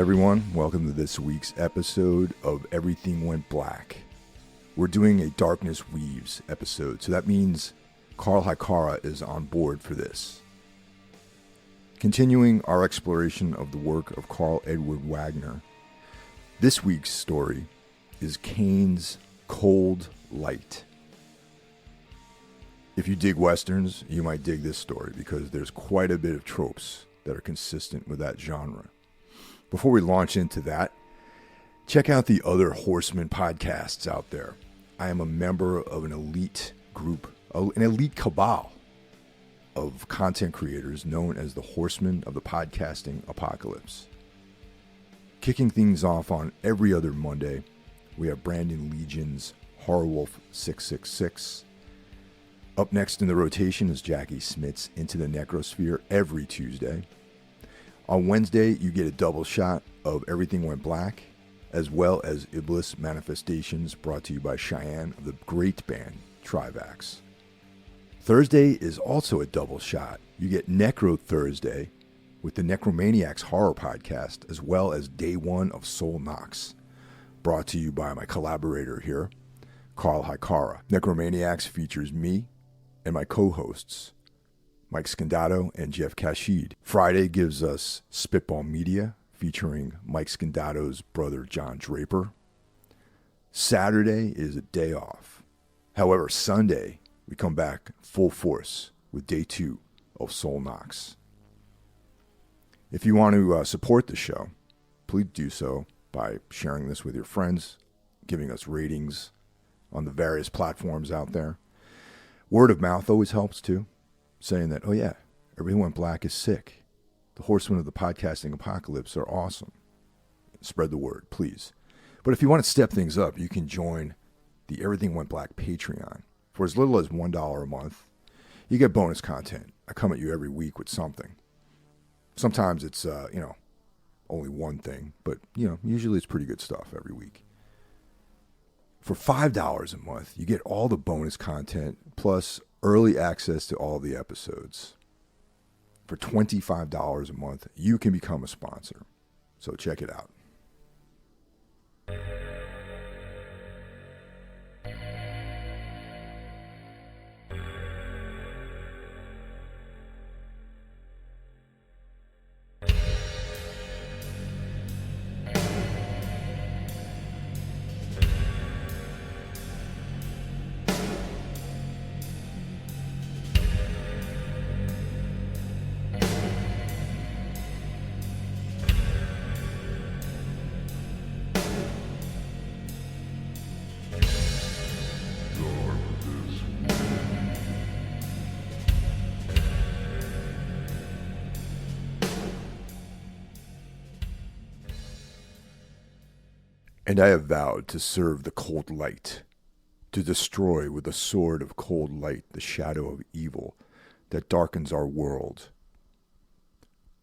everyone. Welcome to this week's episode of Everything Went Black. We're doing a Darkness Weaves episode, so that means Karl is on board for this. Continuing our exploration of the work of Karl Edward Wagner, this week's story is Cain's Cold Light. If you dig Westerns, you might dig this story because there's quite a bit of tropes that are consistent with that genre. Before we launch into that, check out the other Horseman podcasts out there. I am a member of an elite group, an elite cabal of content creators known as the Horsemen of the Podcasting Apocalypse. Kicking things off on every other Monday, we have Brandon Legion's Horrorwolf 666. Up next in the rotation is Jackie Smith's Into the Necrosphere every Tuesday. On Wednesday, you get a double shot of Everything Went Black, as well as Iblis Manifestations, brought to you by Cheyenne of the great band Trivax. Thursday is also a double shot. You get Necro Thursday with the Necromaniacs Horror Podcast, as well as Day 1 of Soul Knox, brought to you by my collaborator here, Karl Hikara. Necromaniacs features me and my co-hosts, Mike Scandato and Jeff Kashid. Friday gives us Spitball Media, featuring Mike Scandato's brother John Draper. Saturday is a day off. However, Sunday, we come back full force with Day 2 of Soul Knox. If you want to support the show, please do so by sharing this with your friends, giving us ratings on the various platforms out there. Word of mouth always helps too, saying that, oh yeah, Everything Went Black is sick. The Horsemen of the Podcasting Apocalypse are awesome. Spread the word, please. But if you want to step things up, you can join the Everything Went Black Patreon. For as little as $1 a month, you get bonus content. I come at you every week with something. Sometimes it's, only one thing, but, usually it's pretty good stuff every week. For $5 a month, you get all the bonus content, plus early access to all the episodes. For $25 a month, you can become a sponsor. So check it out. And I have vowed to serve the cold light, to destroy with the sword of cold light the shadow of evil that darkens our world.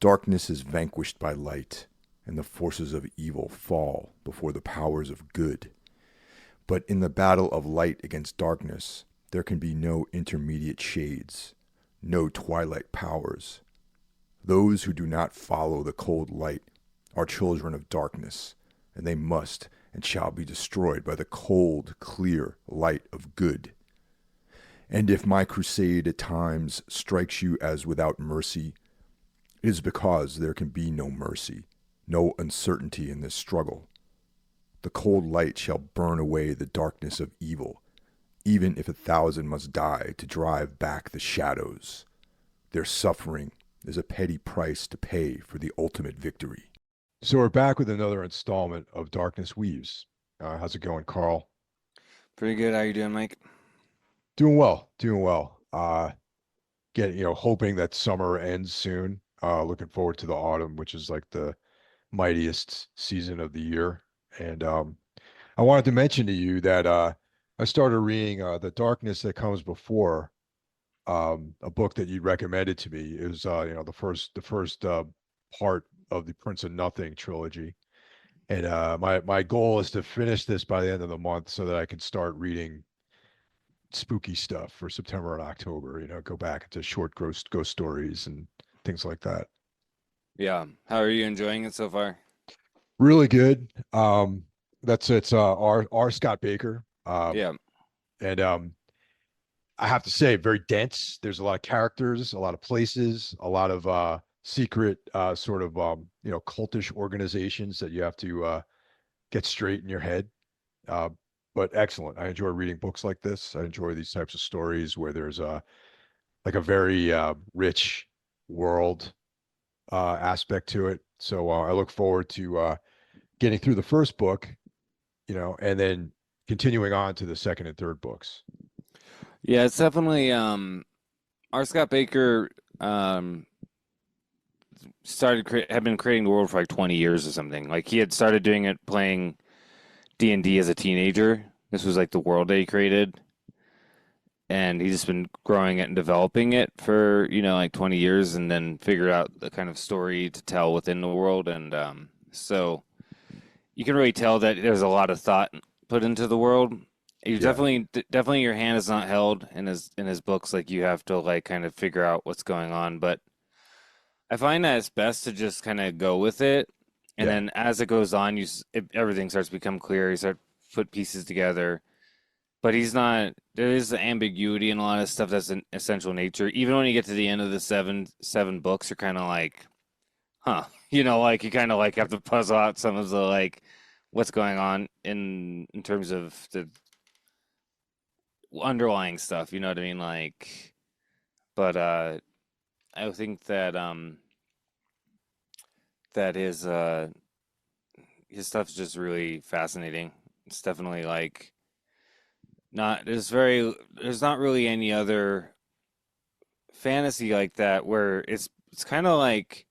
Darkness is vanquished by light, and the forces of evil fall before the powers of good. But in the battle of light against darkness, there can be no intermediate shades, no twilight powers. Those who do not follow the cold light are children of darkness, and they must and shall be destroyed by the cold, clear light of good. And if my crusade at times strikes you as without mercy, it is because there can be no mercy, no uncertainty in this struggle. The cold light shall burn away the darkness of evil, even if 1,000 must die to drive back the shadows. Their suffering is a petty price to pay for the ultimate victory. So we're back with another installment of Darkness Weaves. How's it going, Karl? Pretty good. How you doing, Mike? Doing well. Hoping that summer ends soon. Looking forward to the autumn, which is like the mightiest season of the year. And I wanted to mention to you that I started reading The Darkness That Comes Before, a book that you recommended to me. It was the first part of the Prince of Nothing trilogy. And my goal is to finish this by the end of the month so that I can start reading spooky stuff for September and October, go back into short ghost stories and things like that. Yeah. How are you enjoying it so far? Really good. That's it's R Scott Baker. Yeah. And I have to say, very dense. There's a lot of characters, a lot of places, a lot of secret sort of cultish organizations that you have to get straight in your head. Uh, but excellent. I enjoy reading books like this. I enjoy these types of stories where there's a very rich world aspect to it. So I look forward to getting through the first book, and then continuing on to the second and third books. Yeah, it's definitely R. Scott Baker had been creating the world for like 20 years or something. Like he had started doing it playing D&D as a teenager. This was like the world that he created. And he's just been growing it and developing it for, like 20 years and then figured out the kind of story to tell within the world. And so you can really tell that there's a lot of thought put into the world. You Yeah. definitely your hand is not held in his books. Like you have to like kind of figure out what's going on. But I find that it's best to just kind of go with it. And Yeah. then as it goes on, everything starts to become clear. You start to put pieces together. But he's not. There is the ambiguity in a lot of stuff that's an essential nature. Even when you get to the end of the seven books, you're kind of like, huh? Like you kind of like have to puzzle out some of the like what's going on in terms of the underlying stuff. You know what I mean? Like, but I think that that his stuff's just really fascinating. It's definitely like not there's not really any other fantasy like that where it's kind of like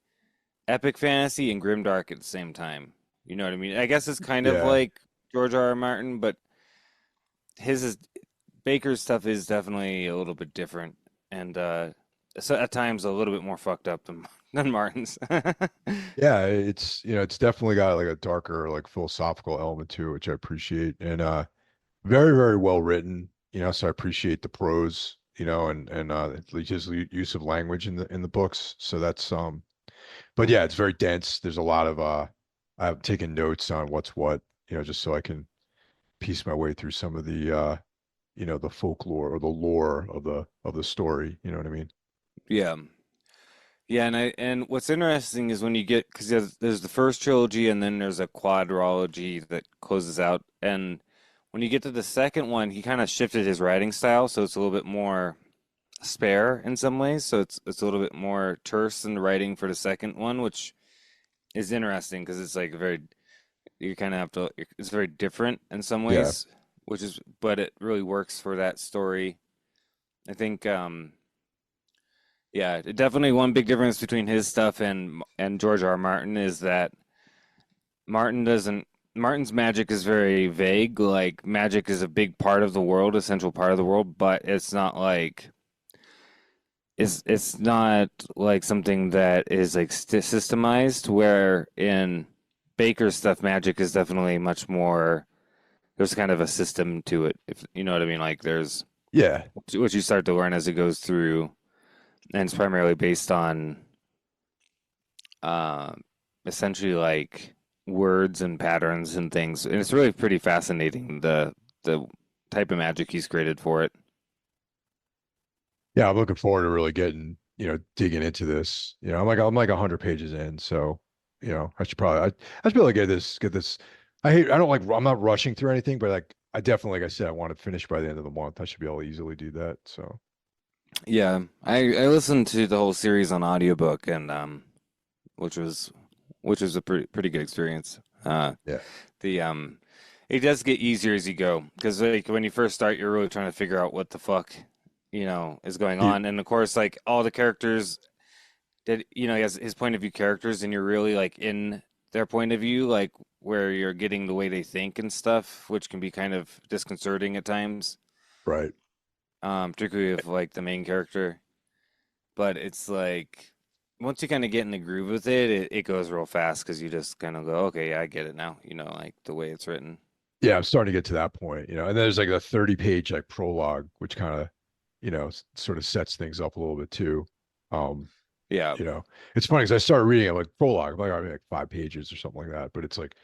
epic fantasy and grimdark at the same time. You know what I mean? I guess it's kind of Yeah. like George R. R. Martin, but his is Baker's stuff is definitely a little bit different and so at times a little bit more fucked up than than Martin's. Yeah, it's definitely got like a darker, like philosophical element to it, which I appreciate. And very, very well written, so I appreciate the prose, his use of language in the books. So that's but yeah, it's very dense. There's a lot of I've taken notes on what's what, just so I can piece my way through some of the folklore or the lore of the story. You know what I mean? Yeah. Yeah, and what's interesting is when you get because there's the first trilogy and then there's a quadrology that closes out, and when you get to the second one, he kind of shifted his writing style, so it's a little bit more spare in some ways. So it's a little bit more terse in the writing for the second one, which is interesting because it's like very you kind of have to it's very different in some Yeah. ways, which is but it really works for that story. I think yeah, definitely one big difference between his stuff and George R. R. Martin is that Martin doesn't Martin's magic is very vague. Like magic is a big part of the world, a central part of the world, but it's not like it's not like something that is like systemized. Where in Baker's stuff, magic is definitely much more. There's kind of a system to it, if you know what I mean. Like there's Yeah. which you start to learn as it goes through, and it's primarily based on uh, essentially like words and patterns and things. And it's really pretty fascinating the type of magic he's created for it. Yeah, I'm looking forward to really getting, digging into this. I'm like 100 pages in, so I should be able to get this. I don't like I'm not rushing through anything, but like I definitely, like I said, I want to finish by the end of the month. I should be able to easily do that. So Yeah, I listened to the whole series on audiobook and which was a pretty good experience. yeah. The it does get easier as you go because like when you first start, you're really trying to figure out what the fuck is going Ye- on, and of course like all the characters that he has his point of view characters, and you're really like in their point of view, like where you're getting the way they think and stuff, which can be kind of disconcerting at times, right. particularly if like the main character. But it's like once you kind of get in the groove with it, it goes real fast because you just kind of go, okay, yeah, I get it now. Like the way it's written. Yeah, I'm starting to get to that point, and then there's like a 30-page like prologue, which kind of, sort of sets things up a little bit too. Um, Yeah. You know, it's funny because I started reading it like prologue, I'm like, I mean, like 5 pages or something like that, but it's like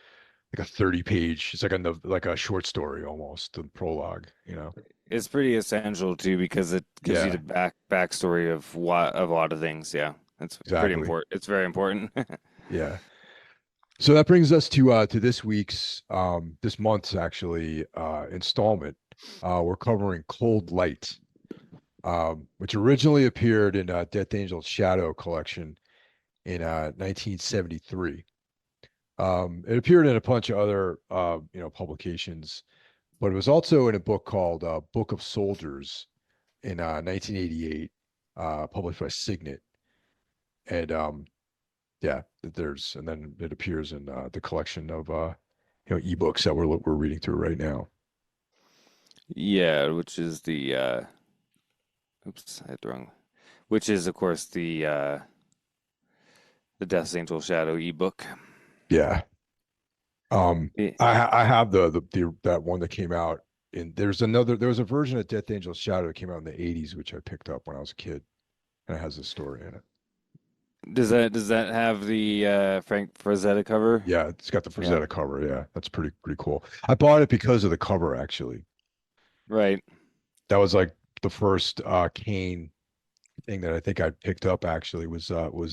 a 30 page. It's like a short story almost. The prologue. You know. It's pretty essential too because it gives you the Yeah. backstory of what of a lot of things. Yeah. It's pretty Exactly. important. It's very important. Yeah. So that brings us to this week's this month's actually installment. We're covering Cold Light, which originally appeared in Death Angel's Shadow collection in 1973. It appeared in a bunch of other publications, but it was also in a book called Book of Soldiers in 1988, published by Signet. And yeah, and then it appears in the collection of ebooks that we're reading through right now. Yeah, which is the oops, I had the wrong. Which is of course the Death Angel Shadow ebook. Yeah. Yeah. I have the that one that came out in there was a version of Death Angel's Shadow that came out in the 80s, which I picked up when I was a kid, and it has this story in it. Does that have the Frank Frazetta cover? Yeah, it's got the Yeah. Frazetta cover. Yeah, that's pretty cool. I bought it because of the cover, actually. Right. That was like the first Kane thing that I think I picked up actually was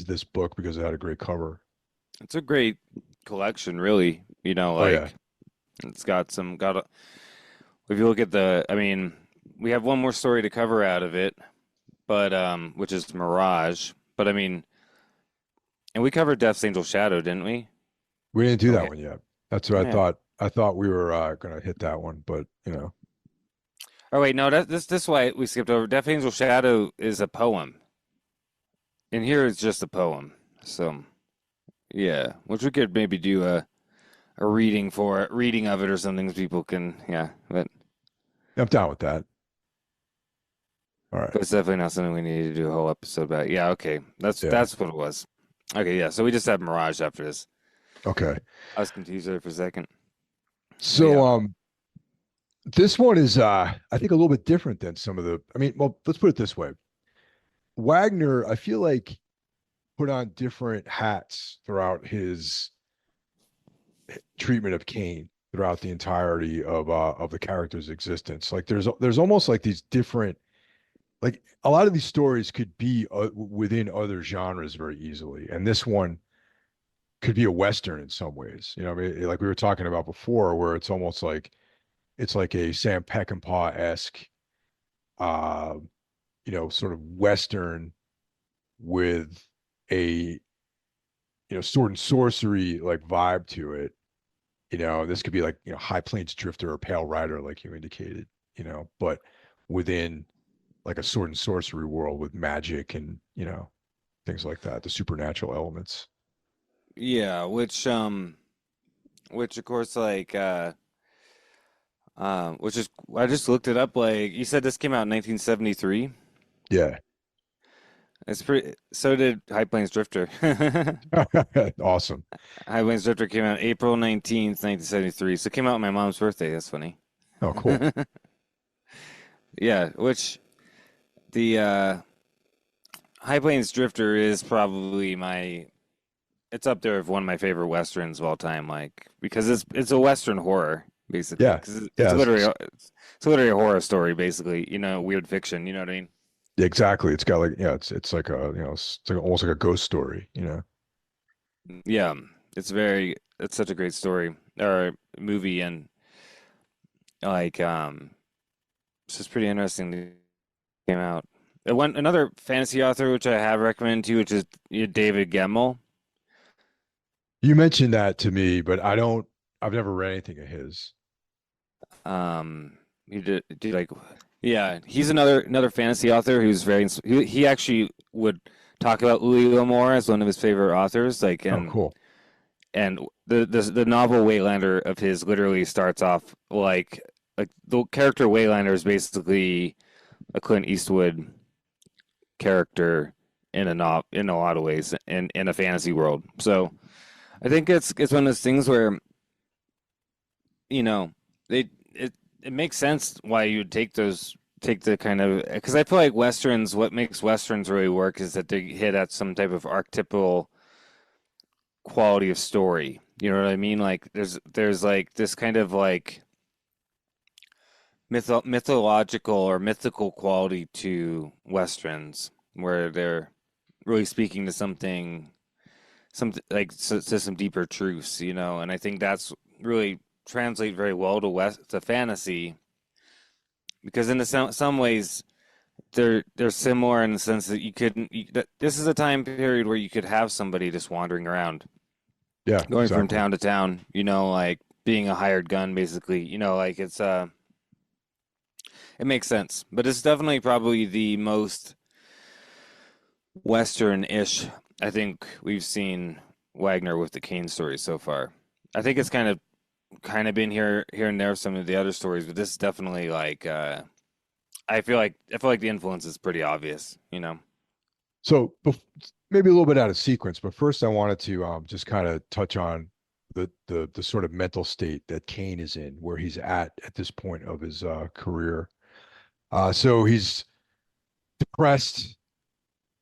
this book because it had a great cover. It's a great collection, really. Oh yeah. Like it's got a, if you look at I mean, we have one more story to cover out of it, but which is Mirage. But I mean, and we covered Death's Angel Shadow, didn't we? We didn't do that Okay. one yet. That's what I Yeah. thought. I thought we were gonna hit that one, but Oh wait, no, this why we skipped over. Death Angel Shadow is a poem. And here it's just a poem. So yeah, which we could maybe do a reading of it or something so people can but I'm down with that. All right. it's definitely not something we need to do a whole episode about. Yeah, okay. That's Yeah. what it was. Okay, yeah. So we just have Mirage after this. Okay. I was confused there for a second. So Yeah. this one is I think a little bit different than some of the I mean, well, let's put it this way. Wagner, I feel like put on different hats throughout his treatment of Kane throughout the entirety of the character's existence. Like there's almost like these different like a lot of these stories could be within other genres very easily, and this one could be a Western in some ways. You know, I mean, like we were talking about before, where it's almost like it's like a Sam Peckinpah-esque, uh, sort of Western with a sword and sorcery like vibe to it. This could be like High Plains Drifter or Pale Rider, like you indicated. But within like a sword and sorcery world with magic and things like that, the supernatural elements. Yeah, which of course like which is I just looked it up like you said this came out in 1973. Yeah. It's pretty so did High Plains Drifter. Awesome. High Plains Drifter came out April 19th, 1973. So it came out on my mom's birthday. That's funny. Oh, cool. Yeah, which the High Plains Drifter is probably it's up there with one of my favorite westerns of all time, like because it's a western horror basically. Yeah. 'Cause it's Yeah. literally it's literally a horror story basically. Weird fiction. You know what I mean? Exactly. It's got like it's like it's like almost like a ghost story. Yeah, it's such a great story or movie and like it's just pretty interesting that it came out. Another fantasy author which I have recommended to you, which is David Gemmell. You mentioned that to me, but I've never read anything of his. He did like yeah, he's another fantasy author who's he actually would talk about Louis L'Amour as one of his favorite authors. Like Oh, cool. and the novel Waylander of his literally starts off like the character Waylander is basically a Clint Eastwood character in in a lot of ways in a fantasy world. So I think it's one of those things where they it makes sense why you'd take those take the kind of, because I feel like westerns, what makes westerns really work is that they hit at some type of archetypal quality of story. You know what I mean? Like there's like this kind of like mythological or mythical quality to westerns where they're really speaking to something like to some deeper truths, you know. And I think that's really translate very well to fantasy because in some ways they're similar in the sense that that this is a time period where you could have somebody just wandering around, Yeah, going from exactly. town to town, you know, like being a hired gun, basically, you know, like it makes sense. But it's definitely probably the most Western-ish I think we've seen Wagner with the Kane story so far. I think it's kind of been here and there with some of the other stories, but this is definitely like I feel like the influence is pretty obvious, you know. So maybe a little bit out of sequence, but first I wanted to just kind of touch on the sort of mental state that Kane is in, where he's at this point of his career. So he's depressed,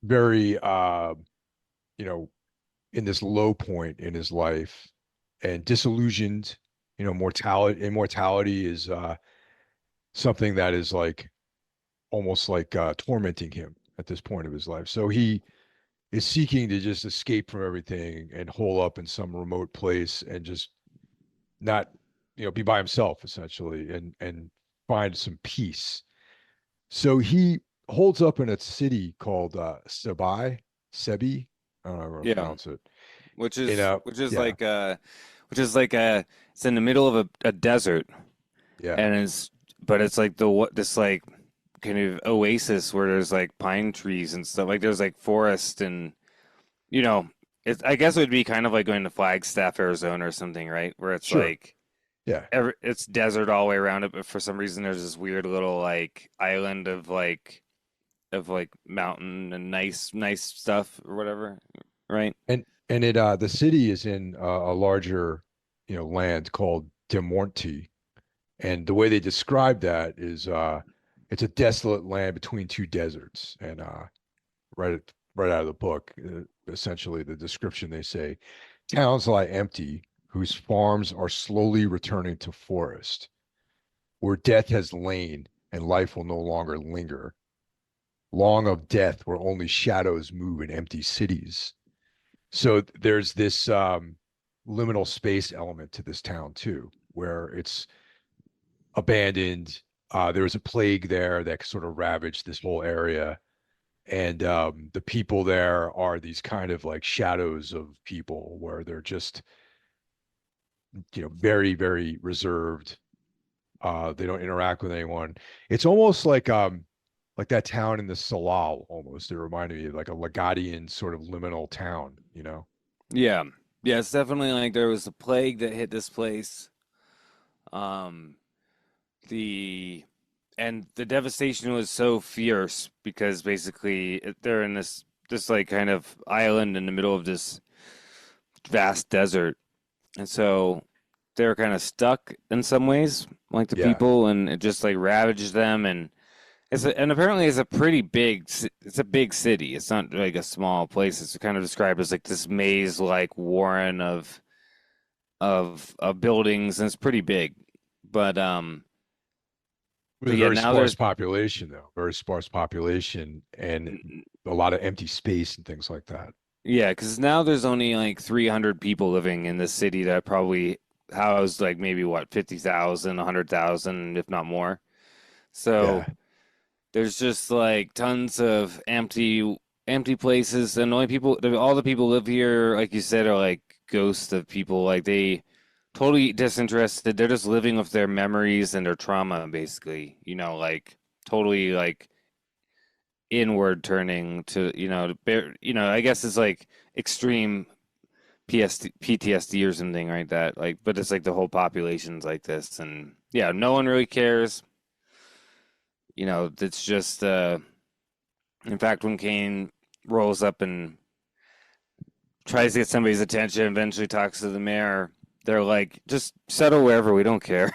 very you know, in this low point in his life, and disillusioned. You know, immortality is something that is like almost like tormenting him at this point of his life. So he is seeking to just escape from everything and hole up in some remote place and just not, be by himself essentially and find some peace. So he holds up in a city called Sebi. I don't know how to Yeah, pronounce it. which In is a which is Yeah, like it's in the middle of a desert yeah, and it's like this like kind of oasis where there's like pine trees and stuff. Like there's like forest and you know, I guess it would be kind of like going to Flagstaff, Arizona or something, right? Where it's sure. like Yeah. it's desert all the way around it, but for some reason there's this weird little like island of like mountain and nice stuff or whatever, right? And the city is in a larger, land called Demorti. And the way they describe that is it's a desolate land between two deserts. And right out of the book, essentially the description they say, towns lie empty, whose farms are slowly returning to forest, where death has lain and life will no longer linger. Long of death, where only shadows move in empty cities. So there's this liminal space element to this town too, where it's abandoned. There was a plague there that sort of ravaged this whole area, and the people there are these kind of like shadows of people, where they're just very very reserved. They don't interact with anyone. It's almost like that town in the Salal. Almost, it reminded me of like a Lagadian sort of liminal town. Yeah. Yeah, it's definitely like there was a plague that hit this place. Um, the and the devastation was so fierce because basically they're in this like kind of island in the middle of this vast desert. And so they're kind of stuck in some ways, like the Yeah, people, and it just like ravages them. And and apparently it's a pretty it's a big city. It's not like a small place. It's kind of described as like this maze-like warren of buildings, and it's pretty big. But with but a yeah, very now sparse there's population, though, very sparse population, and a lot of empty space and things like that. yeah, because now there's only like 300 people living in this city that probably housed like maybe what 50,000, 100,000, if not more. So Yeah, there's just like tons of empty places, and all the people live here, like you said, are like ghosts of people. Like they totally disinterested. They're just living with their memories and their trauma, basically. You know, like totally like inward turning to I guess it's like extreme PTSD or something like that. Like, but it's like the whole population's like this, and yeah, no one really cares. You know, it's just in fact, when Kane rolls up and tries to get somebody's attention, eventually talks to the mayor, they're like, just settle wherever, we don't care.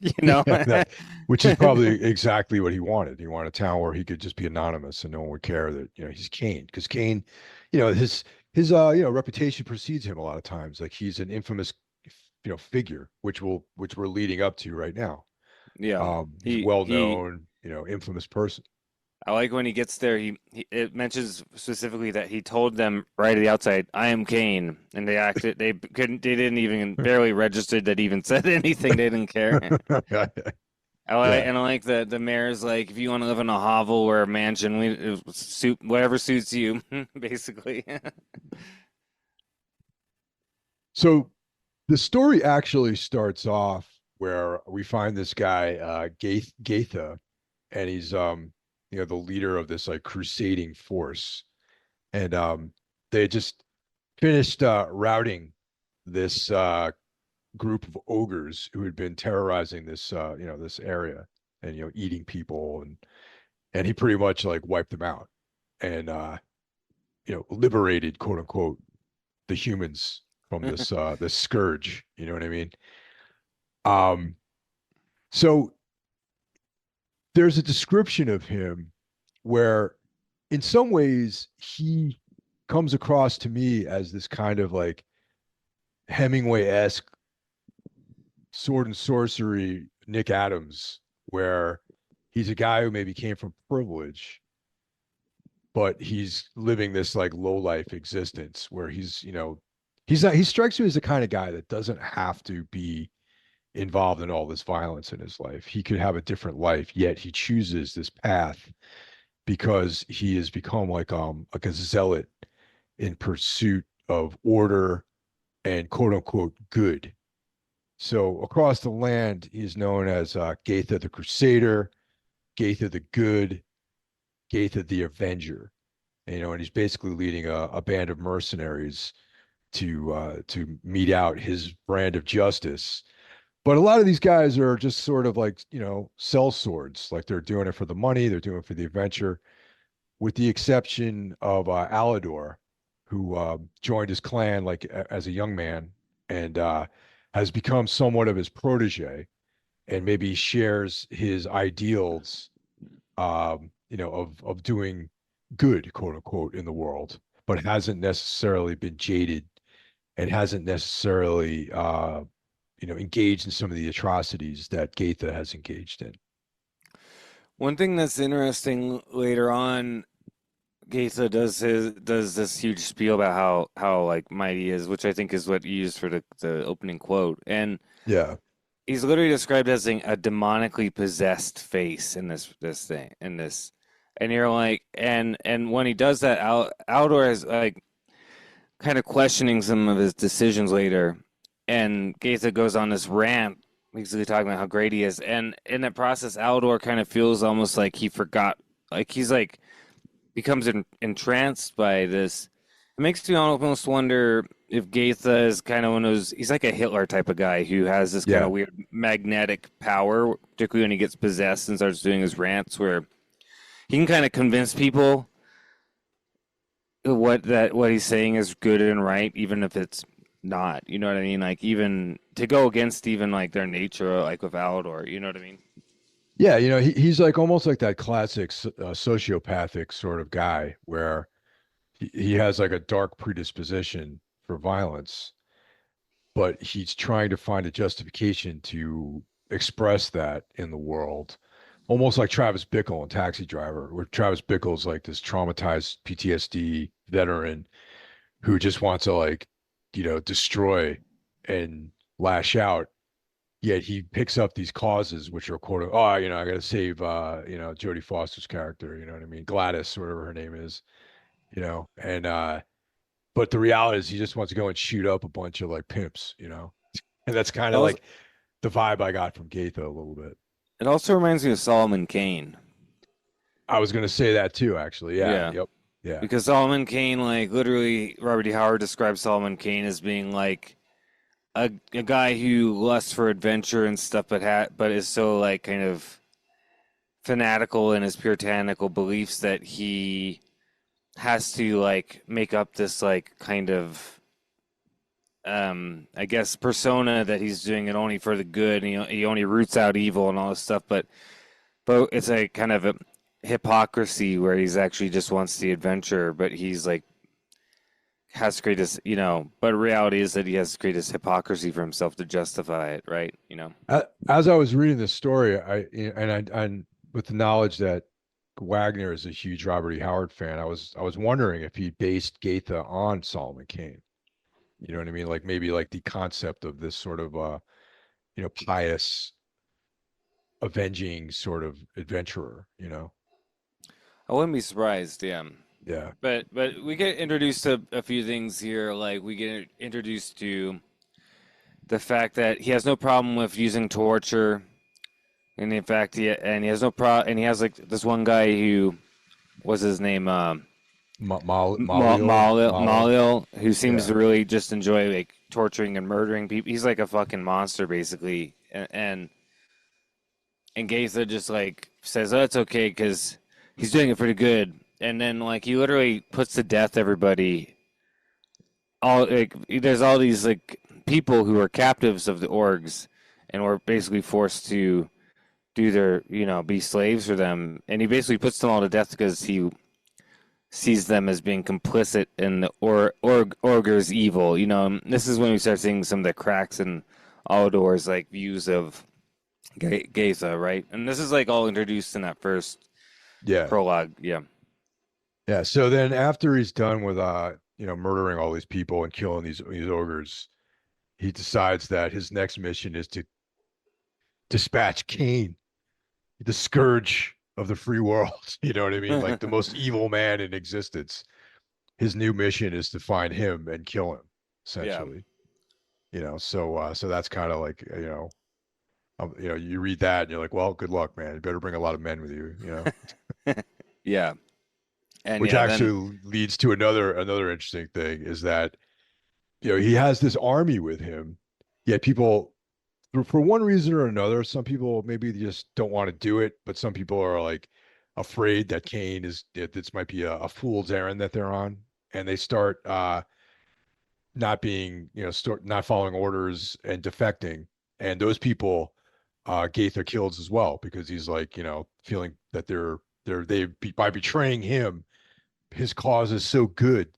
you know. Which is probably exactly what he wanted. He wanted a town where he could just be anonymous and no one would care that, he's Kane. Because Kane, his reputation precedes him a lot of times. Like he's an infamous, figure, which we're leading up to right now. Yeah, He's well known, infamous person. I like when he gets there. It mentions specifically that he told them right at the outside, "I am Kane," and they acted. They couldn't. They didn't even barely registered that he even said anything. They didn't care. I like that the mayor's like, if you want to live in a hovel or a mansion, whatever suits you, basically. So the story actually starts off where we find this guy, Gaitha, and he's the leader of this like crusading force. And they just finished routing this group of ogres who had been terrorizing this this area and eating people, and he pretty much like wiped them out and liberated, quote unquote, the humans from this scourge, you know what I mean? um so there's a description of him where in some ways he comes across to me as this kind of like Hemingway-esque sword and sorcery Nick Adams, where he's a guy who maybe came from privilege, but he's living this like low life existence where he strikes me as the kind of guy that doesn't have to be involved in all this violence in his life. He could have a different life, yet he chooses this path because he has become like a zealot in pursuit of order and quote unquote good. So across the land, he's known as Gaitha the Crusader, Gaitha the Good, Gaitha the Avenger. And he's basically leading a band of mercenaries to mete out his brand of justice. But a lot of these guys are just sort of like, sell swords. Like they're doing it for the money, they're doing it for the adventure, with the exception of Alador, who joined his clan like as a young man and has become somewhat of his protege and maybe shares his ideals, of doing good, quote unquote, in the world, but hasn't necessarily been jaded and hasn't necessarily, engaged in some of the atrocities that Gaitha has engaged in. One thing that's interesting later on, Gaitha does this huge spiel about how like mighty he is, which I think is what you used for the opening quote. And Yeah. he's literally described as a demonically possessed face in this thing in this, and you're like, and when he does that, Aldor is like kind of questioning some of his decisions later, and Gaitha goes on this rant, basically talking about how great he is, and in that process, Aldor kind of feels almost like he forgot, like he's like becomes entranced by this. It makes me almost wonder if Gaitha is kind of one of those, he's like a Hitler type of guy who has this kind of weird magnetic power, particularly when he gets possessed and starts doing his rants, where he can kind of convince people what he's saying is good and right, even if it's not. You know what I mean? Like even to go against even like their nature, like with Aldor. You know what I mean? Yeah, he's like almost like that classic sociopathic sort of guy where he has like a dark predisposition for violence, but he's trying to find a justification to express that in the world. Almost like Travis Bickle in Taxi Driver, where Travis Bickle's like this traumatized PTSD veteran who just wants to like, destroy and lash out. Yet he picks up these causes which are quote, oh, I gotta save Jodie Foster's character, you know what I mean? Gladys, whatever her name is, and but the reality is he just wants to go and shoot up a bunch of like pimps, And that's kind of like the vibe I got from Gaitha a little bit. It also reminds me of Solomon Kane. I was gonna say that too, actually. Yeah. Yep. Yeah. Because Solomon Kane, like literally, Robert D. Howard describes Solomon Kane as being like a guy who lusts for adventure and stuff, but is so like kind of fanatical in his puritanical beliefs that he has to like make up this like kind of I guess persona that he's doing it only for the good, and he only roots out evil and all this stuff, but it's a kind of a hypocrisy where he's actually just wants the adventure, but he's like has to create this, but reality is that he has to create this hypocrisy for himself to justify it, right? As I was reading this story, and with the knowledge that Wagner is a huge Robert E. Howard fan, I was wondering if he based Goethe on Solomon Kane. You know what I mean? Like maybe like the concept of this sort of pious, avenging sort of adventurer. I wouldn't be surprised, yeah. Yeah. But we get introduced to a few things here, like we get introduced to the fact that he has no problem with using torture, and in fact, he has no problem, and he has like this one guy who, what's his name, Malil, who seems to really just enjoy like torturing and murdering people. He's like a fucking monster, basically, and Gaither just like says, "Oh, it's okay," because he's doing it pretty good. And then like he literally puts to death everybody. All like there's all these like people who are captives of the orgs, and were basically forced to do their be slaves for them. And he basically puts them all to death because he sees them as being complicit in the Orger's evil. And this is when we start seeing some of the cracks in Aldor's like views of Gaitha, right? And this is like all introduced in that first prologue. Yeah. Yeah. So then after he's done with murdering all these people and killing these ogres, he decides that his next mission is to dispatch Cain, the scourge of the free world. You know what I mean? Like the most evil man in existence. His new mission is to find him and kill him, essentially. Yeah. So that's kind of like, you read that and you're like, well, good luck, man. You better bring a lot of men with you. Yeah. And which actually leads to another interesting thing is that, he has this army with him, yet people, for one reason or another, some people maybe just don't want to do it, but some people are like afraid that Cain this might be a fool's errand that they're on, and they start not being, not following orders and defecting, and those people, Gaither kills as well because he's like, feeling that by betraying him, his cause is so good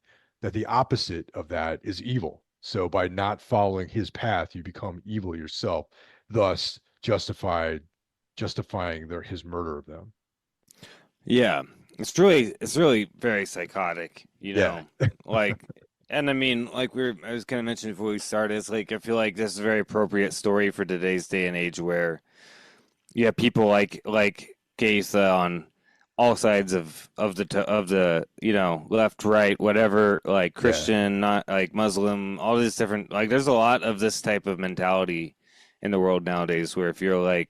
that the opposite of that is evil. So by not following his path, you become evil yourself, thus justifying his murder of them. Yeah, it's really very psychotic, like, and I mean, like I was kind of mentioning before we started, it's like I feel like this is a very appropriate story for today's day and age where you have people like Gaitha on all sides of the left, right, whatever, like Christian, not like Muslim, all these different, like there's a lot of this type of mentality in the world nowadays where if you're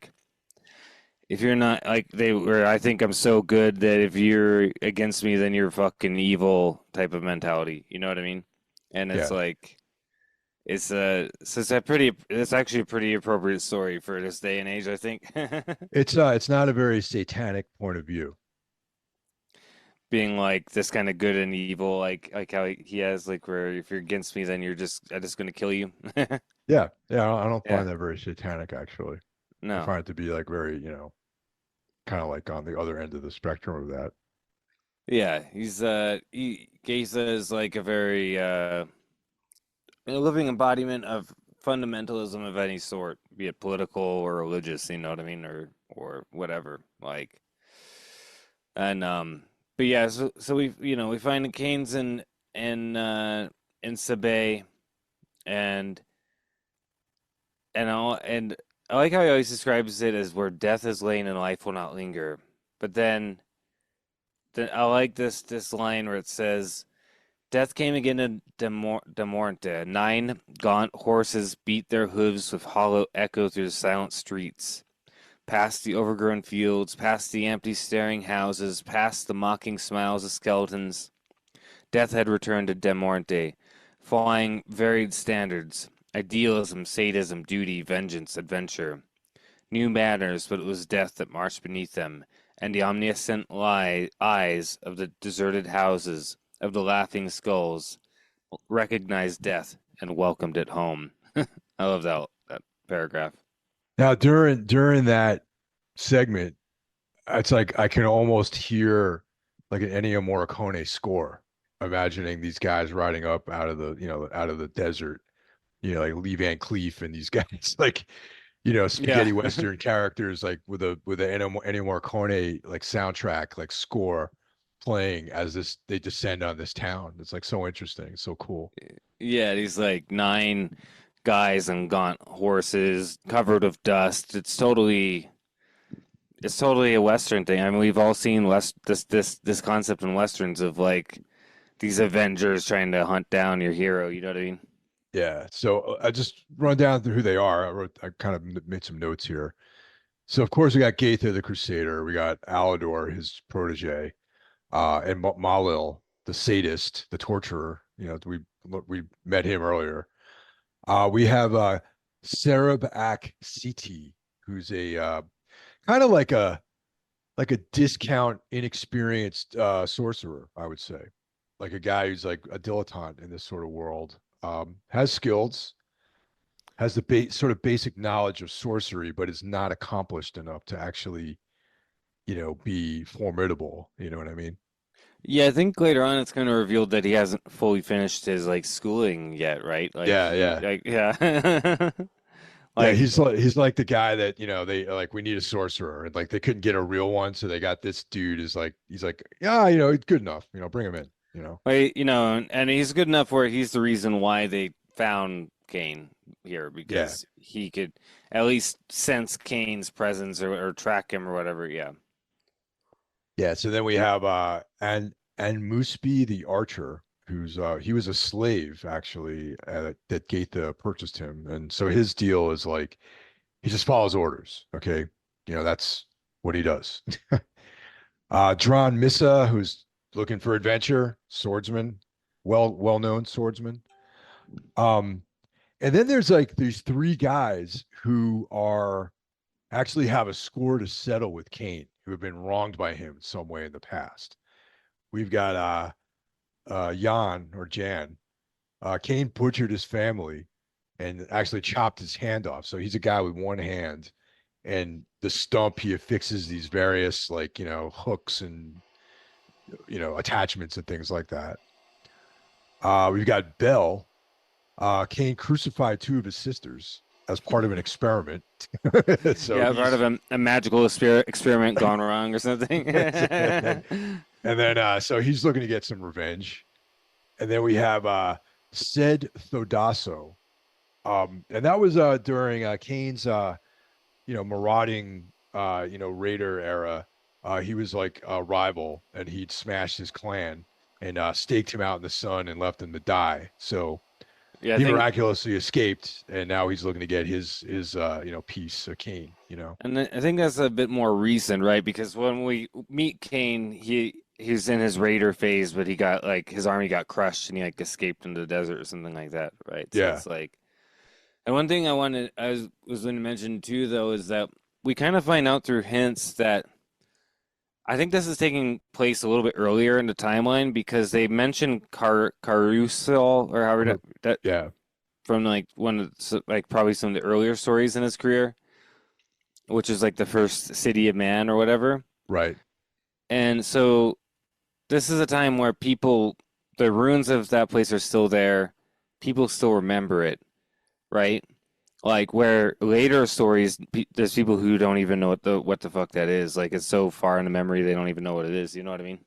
not like where I think I'm so good that if you're against me then you're fucking evil type of mentality, you know what I mean? And it's like it's actually a pretty appropriate story for this day and age, I think. It's not a very satanic point of view. Being like this kind of good and evil, like how he has like where if you're against me, then I'm just gonna kill you. Yeah, I don't find that very satanic actually. No, I find it to be like very, kind of like on the other end of the spectrum of that. Yeah, Gaza is like a very a living embodiment of fundamentalism of any sort, be it political or religious. You know what I mean, or whatever. Like, and but yeah, so we find the Canes in Sabay, and I like how he always describes it as where death is lain and life will not linger. But then I like this line where it says, "Death came again to De Morte. 9 gaunt horses beat their hooves with hollow echo through the silent streets. Past the overgrown fields, past the empty staring houses, past the mocking smiles of skeletons. Death had returned to De Morte, flying varied standards, idealism, sadism, duty, vengeance, adventure. New manners, but it was death that marched beneath them, and the omniscient eyes of the deserted houses, of the laughing skulls, recognized death, and welcomed it home. I love that paragraph. Now during that segment, it's like I can almost hear like an Ennio Morricone score, imagining these guys riding up out of the desert, like Lee Van Cleef and these guys like, Yeah. spaghetti Western characters like with a Ennio Morricone like soundtrack, like score playing as they descend on this town. It's like so interesting, so cool. Yeah, these like 9 guys on gaunt horses covered with dust. It's totally a Western thing. I mean, we've all seen this concept in Westerns of like these Avengers trying to hunt down your hero. You know what I mean? Yeah. So I just run down through who they are. I kind of made some notes here. So of course we got Gaither the Crusader, we got Alador, his protege, and Malil, the sadist, the torturer. We met him earlier. We have Sereb Ak Siti, who's a kind of like a discount, inexperienced sorcerer, I would say, like a guy who's like a dilettante in this sort of world. Has skills, has the sort of basic knowledge of sorcery, but is not accomplished enough to actually, be formidable. You know what I mean? Yeah, I think later on it's kind of revealed that he hasn't fully finished his like schooling yet, right? Like Yeah, he yeah. like yeah. Yeah, Like he's like the guy that, they like, we need a sorcerer, and like they couldn't get a real one, so they got this dude is like, he's like, yeah, he's good enough, bring him in. and he's good enough where he's the reason why they found Kane here Yeah. because he could at least sense Kane's presence or track him or whatever. Yeah. Yeah, so then we have and Musby the archer, who's he was a slave actually, that Gaitha purchased him, and so his deal is like he just follows orders. Okay, that's what he does. Dran Missa, who's looking for adventure, swordsman, well known swordsman. Um, and then there's like these three guys who are actually have a score to settle with Kane, who have been wronged by him in some way in the past. We've got Jan or Jan. Kane butchered his family and actually chopped his hand off. So he's a guy with one hand, and the stump he affixes these various like hooks and attachments and things like that. We've got Bell. Kane crucified two of his sisters as part of an experiment. So Yeah, part he's of a magical experiment gone wrong or something. and then so he's looking to get some revenge. And then we have Sed Thodaso. And that was during Kane's marauding raider era. He was like a rival, and he'd smashed his clan and staked him out in the sun and left him to die. So Yeah, I he think, miraculously escaped, and now he's looking to get his piece of Kane. and I think that's a bit more recent, right? Because when we meet Kane, he's in his raider phase, but he got like his army got crushed and he like escaped into the desert or something like that, right? So Yeah. it's like, and one thing I was going to mention too, though, is that we kind of find out through hints that I think this is taking place a little bit earlier in the timeline because they mentioned Carousel or however that Yeah. from like one of like probably some of the earlier stories in his career, which is like the first city of man or whatever. Right. And so this is a time where the ruins of that place are still there. People still remember it, right? Like where later stories, there's people who don't even know what the fuck that is. Like it's so far in the memory they don't even know what it is. You know what I mean?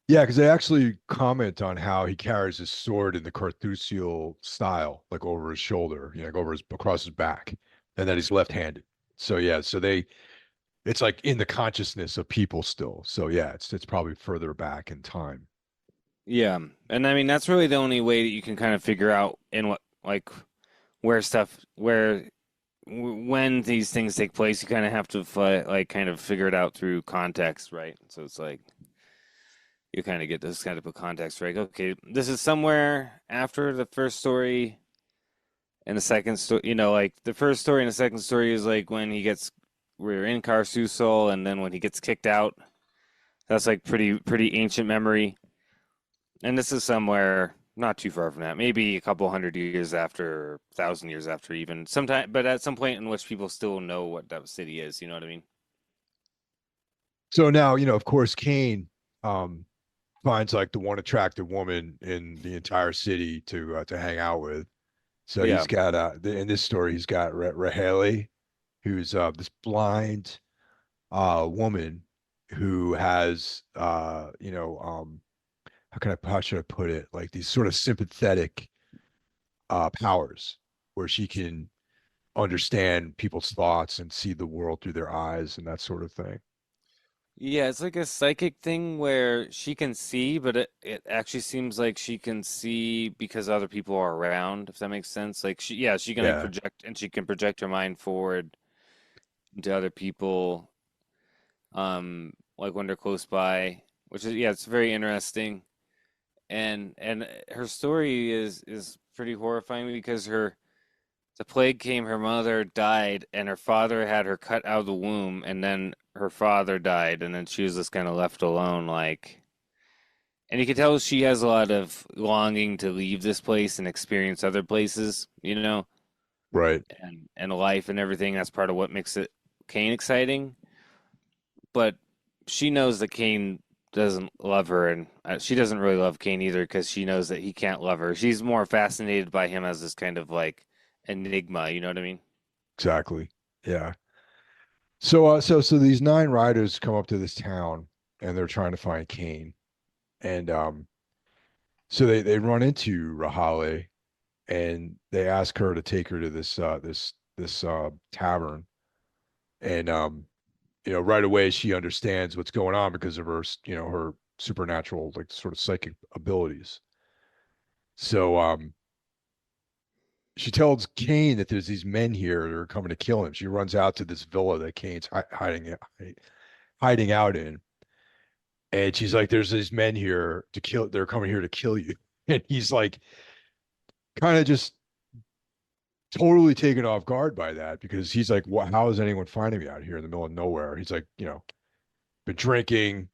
Yeah, because they actually comment on how he carries his sword in the Carthusial style, like over his shoulder, like across his back, and that he's left-handed. So yeah, it's like in the consciousness of people still. So yeah, it's probably further back in time. Yeah, and I mean that's really the only way that you can kind of figure out in what like when these things take place. You kind of have to like kind of figure it out through context, right? So it's like you kind of get this kind of a context, right? Okay, this is somewhere after the first story and the second story. Like the first story and the second story is like when we're in Carsusol, and then when he gets kicked out. That's like pretty ancient memory. And this is somewhere not too far from that. Maybe a couple hundred years after, 1,000 years after, even sometime. But at some point in which people still know what that city is. You know what I mean? So now, of course, Cain um, finds like the one attractive woman in the entire city to hang out with. So Yeah. he's got in this story, he's got Rahele, who's this blind woman who has how should I put it? Like these sort of sympathetic powers where she can understand people's thoughts and see the world through their eyes and that sort of thing. Yeah, it's like a psychic thing where she can see, but it actually seems like she can see because other people are around, if that makes sense. Like she can like Yeah, project and she can project her mind forward into other people, like when they're close by, which is yeah, it's very interesting. And her story is pretty horrifying because the plague came, her mother died, and her father had her cut out of the womb, and then her father died, and then she was just kind of left alone, like. And you can tell she has a lot of longing to leave this place and experience other places, right. and life and everything. That's part of what makes it Kane exciting. But she knows that Kane doesn't love her, and she doesn't really love Kane either because she knows that he can't love her. She's more fascinated by him as this kind of like enigma. You know what I mean? Exactly. Yeah. So these nine riders come up to this town and they're trying to find Cain. And so they run into Rahale and they ask her to take her to this tavern. And right away she understands what's going on because of her supernatural, like sort of psychic abilities. So she tells Cain that there's these men here that are coming to kill him. She runs out to this villa that Cain's hiding out in. And she's like, there's these men here to kill, they're coming here to kill you. And he's like, kind of just totally taken off guard by that because he's like, what, how is anyone finding me out here in the middle of nowhere? He's like, been drinking,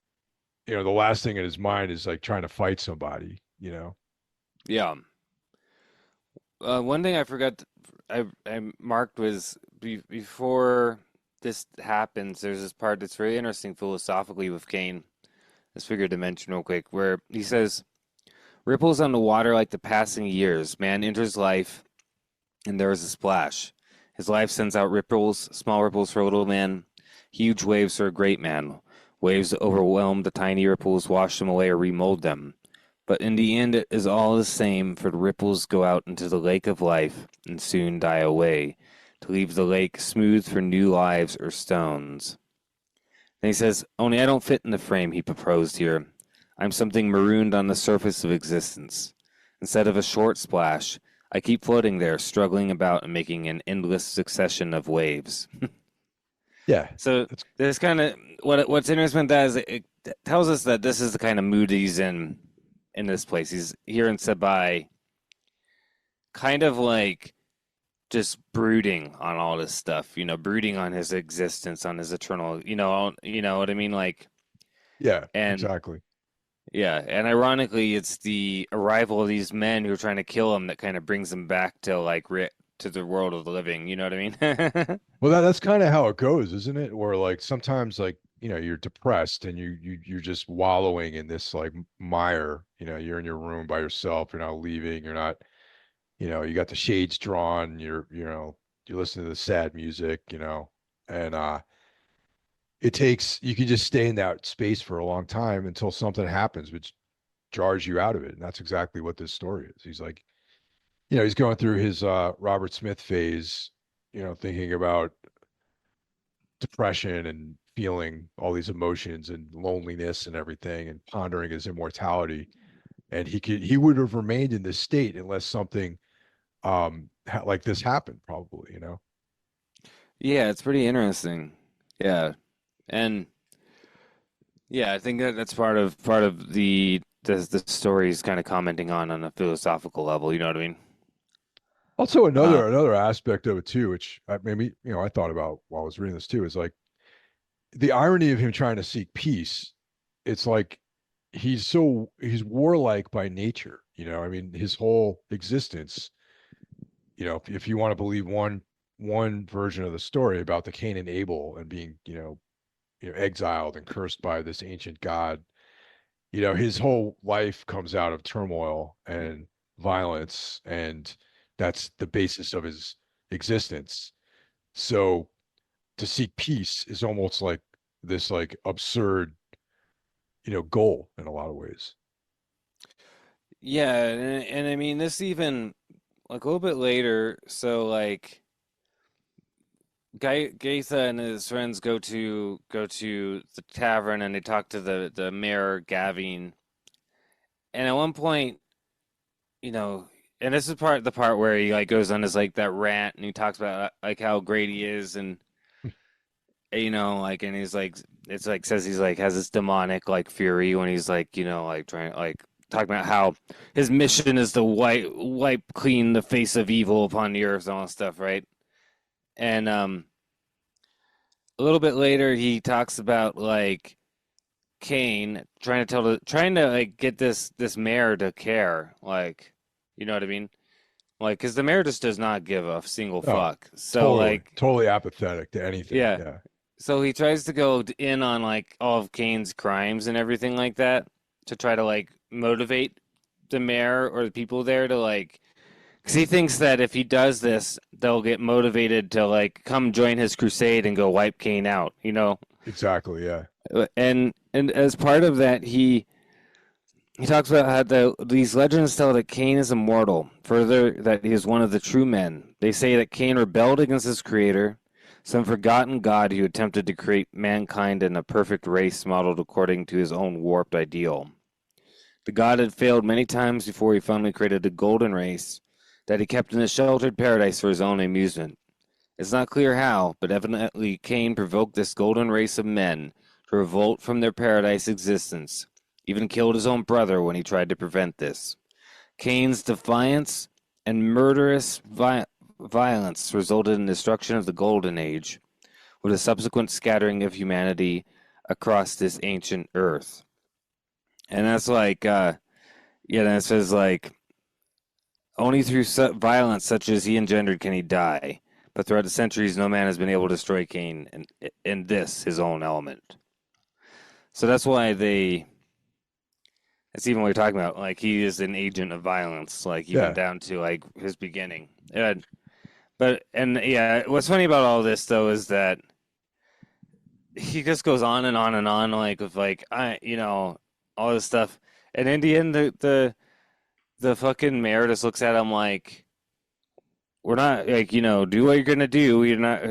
the last thing in his mind is like trying to fight somebody. Yeah. One thing I forgot, I marked was before this happens. There's this part that's very interesting philosophically with Kane. Let's figure to mention real quick, where he says, "Ripples on the water like the passing years. Man enters life, and there is a splash. His life sends out ripples, small ripples for a little man, huge waves for a great man. Waves that overwhelm the tiny ripples, wash them away or remold them. But in the end, it is all the same, for the ripples go out into the lake of life and soon die away, to leave the lake smooth for new lives or stones." Then he says, "Only I don't fit in the frame he proposed here. I'm something marooned on the surface of existence. Instead of a short splash, I keep floating there, struggling about and making an endless succession of waves." Yeah. So That's there's kind of what's interesting about that is it tells us that this is the kind of mood he's in this place. He's here in Sabai, kind of like just brooding on all this stuff, brooding on his existence, on his eternal, you know what I mean? Like, yeah, and exactly. yeah, and ironically, it's the arrival of these men who are trying to kill him that kind of brings him back to like to the world of the living. You know what I mean? Well, that's kind of how it goes, isn't it? Or like sometimes like, you're depressed and you're just wallowing in this like mire, you're in your room by yourself, you're not leaving, you're not, you got the shades drawn, you're listening to the sad music, and you can just stay in that space for a long time until something happens which jars you out of it. And that's exactly what this story is. He's like, he's going through his Robert Smith phase, thinking about depression and feeling all these emotions and loneliness and everything and pondering his immortality. And he would have remained in this state unless something like this happened, probably. Yeah, it's pretty interesting. Yeah, and yeah, I think that's part of the story is kind of commenting on a philosophical level. You know what I mean? Also, Uh, another aspect of it too, which maybe I thought about while I was reading this too, is like the irony of him trying to seek peace. It's like he's warlike by nature, You know, I mean, his whole existence, you know, if you want to believe one version of the story about the Cain and Abel and being, exiled and cursed by this ancient god, his whole life comes out of turmoil and violence, and that's the basis of his existence. So to seek peace is almost like this like absurd, goal in a lot of ways. Yeah, and I mean this even like a little bit later. So like Gaitha and his friends go to the tavern and they talk to the mayor Gavin. And at one point, you know, and this is the part where he like goes on his like that rant and he talks about like how great he is and like and he's like it's like says he's like has this demonic like fury when he's like like trying like talking about how his mission is to wipe clean the face of evil upon the earth and all that stuff, right? And a little bit later he talks about like Cain trying to like get this mayor to care, like you know what I mean? Like, because the mayor just does not give a single Oh, fuck. So like, totally apathetic to anything. yeah. Yeah. So he tries to go in on like all of Kane's crimes and everything like that to try to like motivate the mayor or the people there to like, because he thinks that if he does this, they'll get motivated to like come join his crusade and go wipe Kane out, you know? Exactly. Yeah. And as part of that, he talks about how these legends tell that Cain is immortal. Further, that he is one of the true men. They say that Cain rebelled against his creator, some forgotten god who attempted to create mankind in a perfect race modeled according to his own warped ideal. The god had failed many times before he finally created a golden race that he kept in a sheltered paradise for his own amusement. It's not clear how, but evidently Cain provoked this golden race of men to revolt from their paradise existence, even killed his own brother when he tried to prevent this. Cain's defiance and murderous violence resulted in the destruction of the Golden Age, with a subsequent scattering of humanity across this ancient earth. And that's like, that says like, only through violence such as he engendered can he die. But throughout the centuries, no man has been able to destroy Cain in this, his own element. So that's why that's even what you're talking about. Like, he is an agent of violence, like, even down to, like, his beginning. What's funny about all this, though, is that he just goes on and on and on, like, with, like, all this stuff. And in the end, the fucking mayor just looks at him like, we're not like, do what you're gonna do. You're not,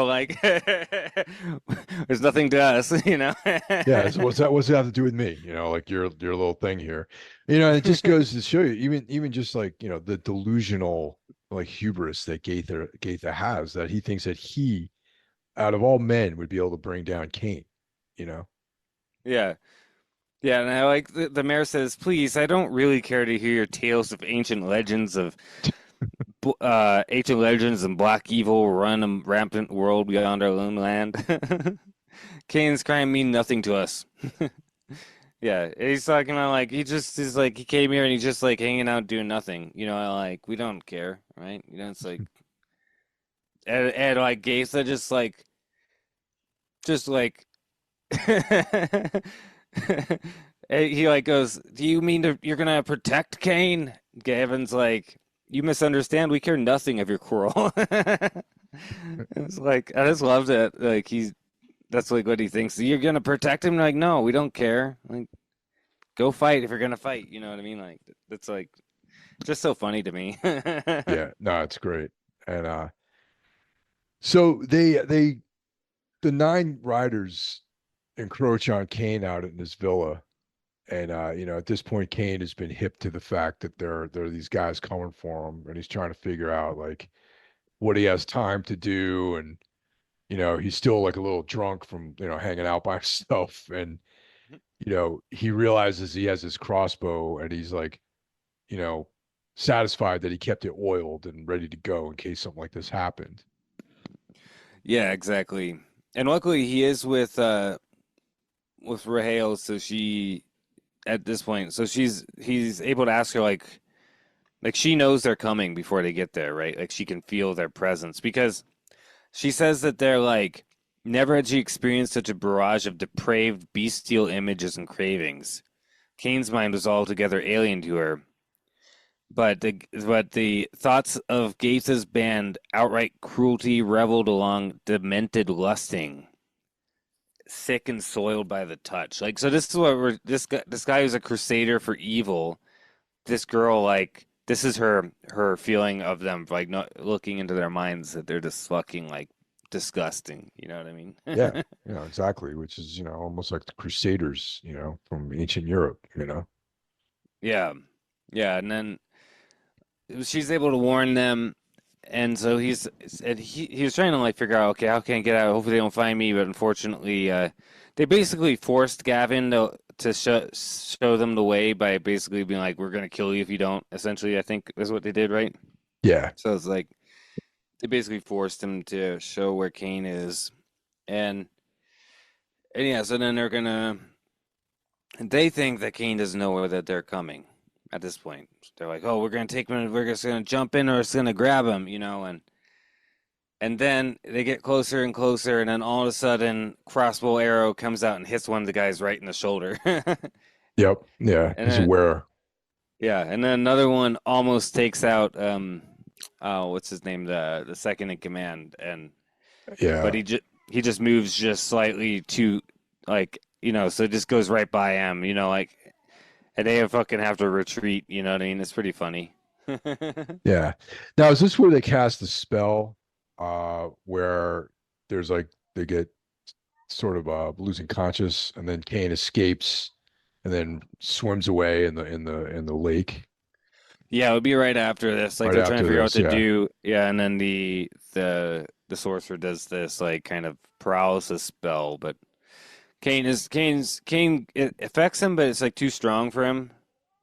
like, there's nothing to us, Yeah. So what's that have to do with me? Like your little thing here. It just goes to show you, even just like, the delusional like hubris that Gaitha has, that he thinks that he, out of all men, would be able to bring down Cain, Yeah. Yeah, and I like the mayor says, please, I don't really care to hear your tales of ancient legends and black evil run a rampant world beyond our own land. Cain's crime mean nothing to us. Yeah, he's talking about like he just is like he came here and he's just like hanging out doing nothing. Like we don't care, right? It's like and like Gaisa just like he like goes, "Do you mean you're gonna protect Cain?" Gavin's like, "You misunderstand. We care nothing of your quarrel." It's like I just loved it. Like that's like what he thinks. You're gonna protect him? Like, no, we don't care. Like, go fight if you're gonna fight. You know what I mean? Like, that's like just so funny to me. Yeah, no, it's great. And so the nine riders encroach on Cain out in his villa. And at this point, Cain has been hip to the fact that there are these guys coming for him, and he's trying to figure out like what he has time to do. And he's still like a little drunk from hanging out by himself. And he realizes he has his crossbow, and he's like, you know, satisfied that he kept it oiled and ready to go in case something like this happened. Yeah, exactly. And luckily, he is with Rahel, so she at this point. So he's able to ask her like she knows they're coming before they get there, right? Like she can feel their presence because she says that they're like never had she experienced such a barrage of depraved bestial images and cravings. Kane's mind was altogether alien to her. But the thoughts of Gaeth's band outright cruelty reveled along demented lusting, sick and soiled by the touch. Like so, this is what this guy who's a crusader for evil. This girl, like this is her feeling of them, like not looking into their minds that they're just fucking like disgusting. You know what I mean? Yeah, exactly. Which is, almost like the Crusaders, from ancient Europe, Yeah, yeah, and then she's able to warn them, and so he was trying to like figure out, okay, how can I get out? Hopefully they don't find me, but unfortunately, they basically forced Gavin to show them the way by basically being like, "We're gonna kill you if you don't." Essentially, I think is what they did, right? Yeah. So it's like they basically forced him to show where Kane is, and yeah, so then they think that Kane doesn't know that they're coming at this point. They're like, "Oh, we're gonna take him. We're just gonna jump in, or it's gonna grab him," and then they get closer and closer, and then all of a sudden, crossbow arrow comes out and hits one of the guys right in the shoulder. Yep. Yeah. And He's then aware. yeah, and then another one almost takes out what's his name, the second in command, Yeah. but he just moves just slightly too, like, so it just goes right by him, like, and they fucking have to retreat. You know what I mean? It's pretty funny. Yeah. Now, is this where they cast the spell, where there's like they get sort of losing conscious, and then Kane escapes and then swims away in the lake Yeah, it would be right after this. Like right they're trying to after figure out this? what to Yeah. do. Yeah, and then the sorcerer does this like kind of paralysis spell, but Kane it affects him, but it's like too strong for him.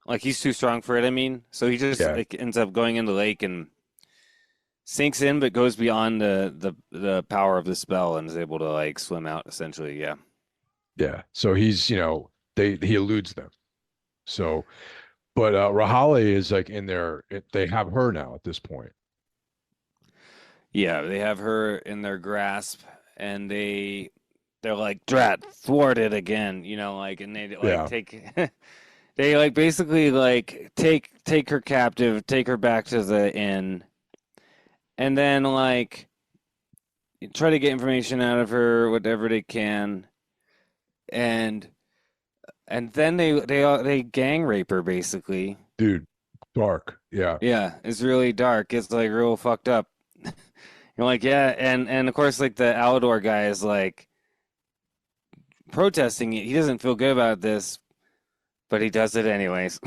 Like he's too strong for it, I mean. So he just Yeah. like ends up going in the lake and sinks in, but goes beyond the power of the spell and is able to like swim out essentially. Yeah. Yeah. So he's, he eludes them. So, but Rahali is like in there. They have her now at this point. Yeah, they have her in their grasp and they're like, "Drat, thwarted again," like, and they like Yeah. take they like basically like take her captive, take her back to the inn, and then like try to get information out of her, whatever they can, and then they gang rape her basically. Dude, dark. Yeah. Yeah, it's really dark. It's like real fucked up. You're like, yeah, and of course like the Alador guy is like protesting it. He doesn't feel good about this, but he does it anyways.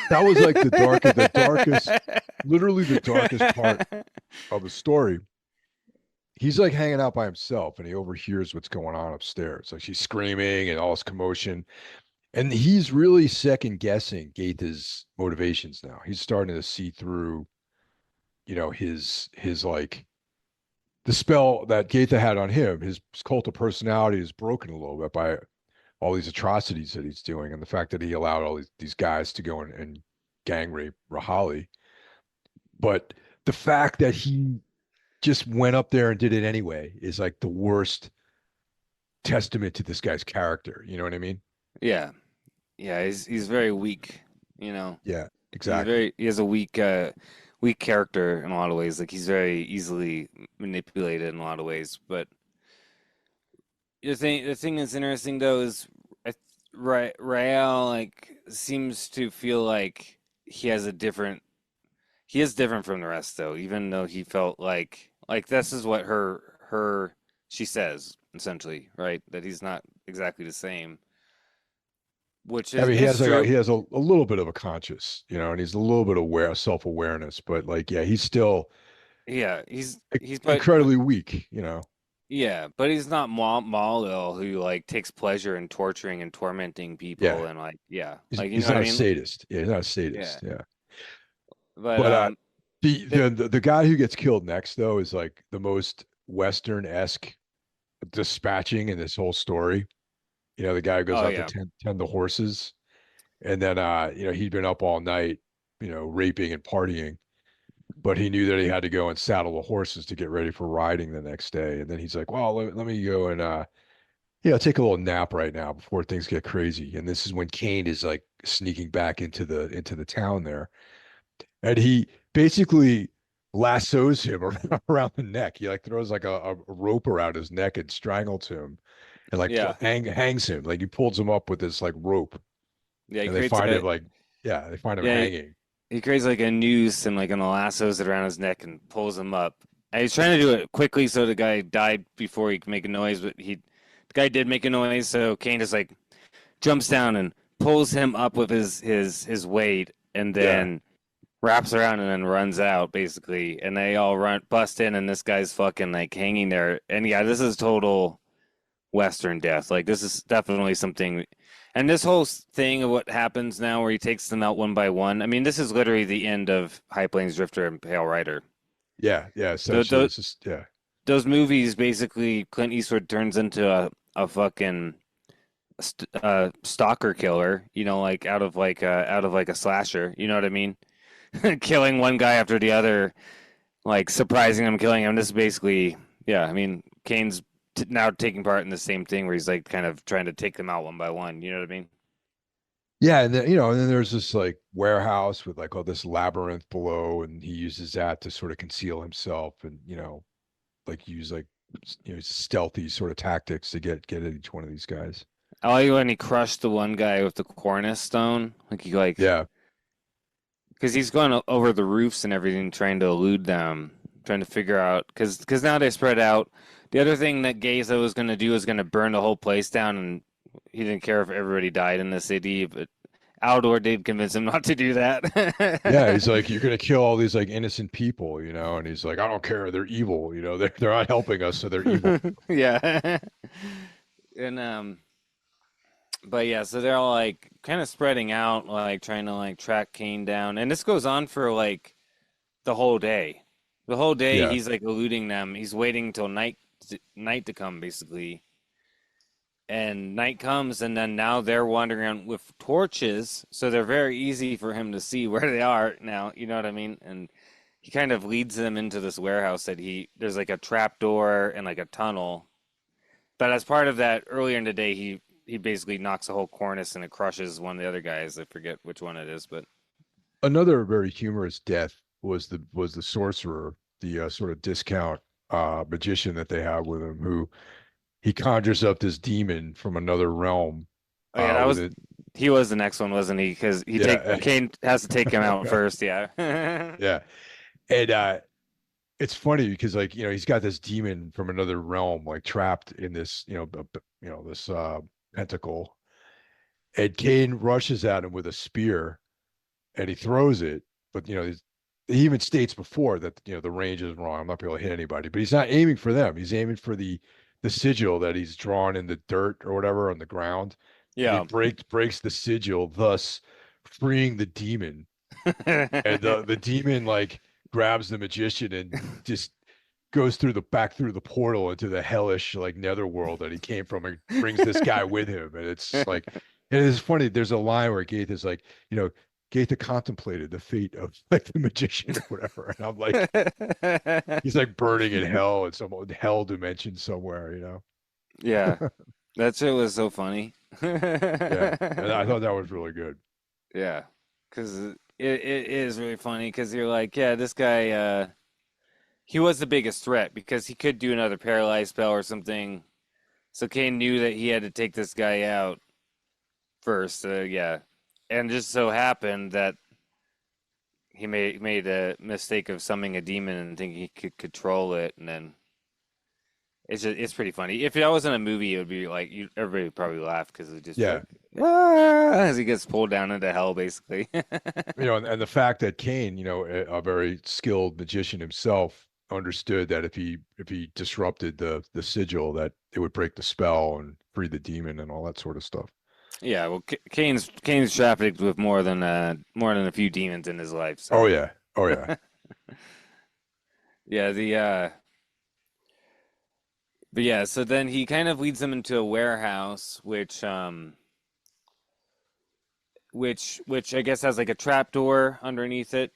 That was like the darkest, literally the darkest part of the story. He's like hanging out by himself and he overhears what's going on upstairs. Like she's screaming and all this commotion. And he's really second guessing Gaeth's motivations now. He's starting to see through, his like the spell that Gaetha had on him. His cult of personality is broken a little bit by all these atrocities that he's doing, and the fact that he allowed all these guys to go and gang rape Rahali. But the fact that he just went up there and did it anyway is like the worst testament to this guy's character. You know what I mean? Yeah, yeah, he's very weak. Yeah, exactly. He has a weak character in a lot of ways. Like he's very easily manipulated in a lot of ways. But the thing that's interesting though is Rael like seems to feel like he is different from the rest though, even though he felt like this is what she says essentially, right? That he's not exactly the same. Which I is mean, he has true. he has a little bit of a conscious, and he's a little bit self-awareness, but like, yeah, he's still Yeah, he's but incredibly weak, yeah, but he's not Malil who like takes pleasure in torturing and tormenting people Yeah. and like yeah, He's, like you he's know what not I a mean? sadist. Yeah, he's not a Yeah, sadist. Yeah. but But th- the guy who gets killed next though is like the most Western-esque dispatching in this whole story. The guy who goes oh out to yeah, tend the horses. And then he'd been up all night, raping and partying, but he knew that he had to go and saddle the horses to get ready for riding the next day. And then he's like, well, let me go and take a little nap right now before things get crazy. And this is when Kane is like sneaking back into the town there. And he basically lassos him around the neck. He like throws like a rope around his neck and strangles him and like Yeah. hangs him. Like he pulls him up with this like rope, Yeah, he and they creates find a him like, yeah, they find him yeah, hanging. he creates like a noose and like an lassos it around his neck and pulls him up. And he's trying to do it quickly so the guy died before he could make a noise, but the guy did make a noise, so Kane just like jumps down and pulls him up with his weight and Yeah. then wraps around and then runs out basically. And they all bust in and this guy's fucking like hanging there. And yeah, this is total Western death. Like this is definitely something. And this whole thing of what happens now, where he takes them out one by one. I mean, this is literally the end of High Plains Drifter and Pale Rider. Yeah, essentially, Those, it's just yeah, those movies, basically, Clint Eastwood turns into a fucking stalker killer. You know, like out of like a slasher. You know what I mean? Killing one guy after the other, like surprising him, killing him. This is basically, yeah. I mean, Kane's now taking part in the same thing where he's like kind of trying to take them out one by one. You know what I mean? yeah, and then and then there's this like warehouse with like all this labyrinth below, and he uses that to sort of conceal himself, and like use like stealthy sort of tactics to get at each one of these guys. I like when he crushed the one guy with the cornice stone. Like he like Yeah, because he's going over the roofs and everything, trying to elude them, trying to figure out because now they spread out. The other thing that Geza was going to do was going to burn the whole place down, and he didn't care if everybody died in the city. But Aldor did convince him not to do yeah, he's that. like, you're gonna kill all these like innocent people, and he's like, I don't care, they're evil, they're not helping us, so they're evil. Yeah, and but yeah, so they're all like kind of spreading out, like trying to like track Kane down, and this goes on for like the whole day. The whole day Yeah, he's like eluding them. He's waiting till night to come basically. And night comes and then now they're wandering around with torches, so they're very easy for him to see where they are now, you know what I mean? And he kind of leads them into this warehouse that there's like a trap door and like a tunnel. But as part of that, earlier in the day he basically knocks a whole cornice and it crushes one of the other guys. I forget which one it is, but another very humorous death was the sorcerer, the sort of discount magician that they have with him, who he conjures up this demon from another realm. oh yeah, that With was it, he was the next one, wasn't he? Because yeah, Kane has to take him out first. Yeah, yeah, and it's funny because like he's got this demon from another realm like trapped in this this pentacle, and Kane rushes at him with a spear and he throws it, but he even states before that the range is wrong. I'm not going to hit anybody, but he's not aiming for them. He's aiming for the sigil that he's drawn in the dirt or whatever on the ground, and he yeah. breaks the sigil, thus freeing the demon. And the demon like grabs the magician and just goes back through the portal into the hellish like netherworld that he came from, and brings this guy with him. And it's like, and it's funny. There's a line where Gaith is like, Gaitha contemplated the fate of like the magician or whatever, and I'm like, he's like burning in hell in some hell dimension somewhere. Yeah, that shit was so funny. Yeah, and I thought that was really good. Yeah, because it is really funny because you're like, yeah, this guy, he was the biggest threat because he could do another paralyzed spell or something. So Kane knew that he had to take this guy out first. Yeah, and just so happened that he made a mistake of summoning a demon and thinking he could control it, and then it's pretty funny. If that wasn't a movie, it would be like everybody would probably laugh because it just be Yeah, like, ah, as he gets pulled down into hell, basically. and the fact that Kane, a very skilled magician himself, understood that if he disrupted the sigil, that it would break the spell and free the demon and all that sort of stuff. Yeah, well, Kane's trafficked with more than a few demons in his life. So. Oh yeah, oh yeah, Yeah, but yeah, so then he kind of leads them into a warehouse, which which I guess has like a trap door underneath it,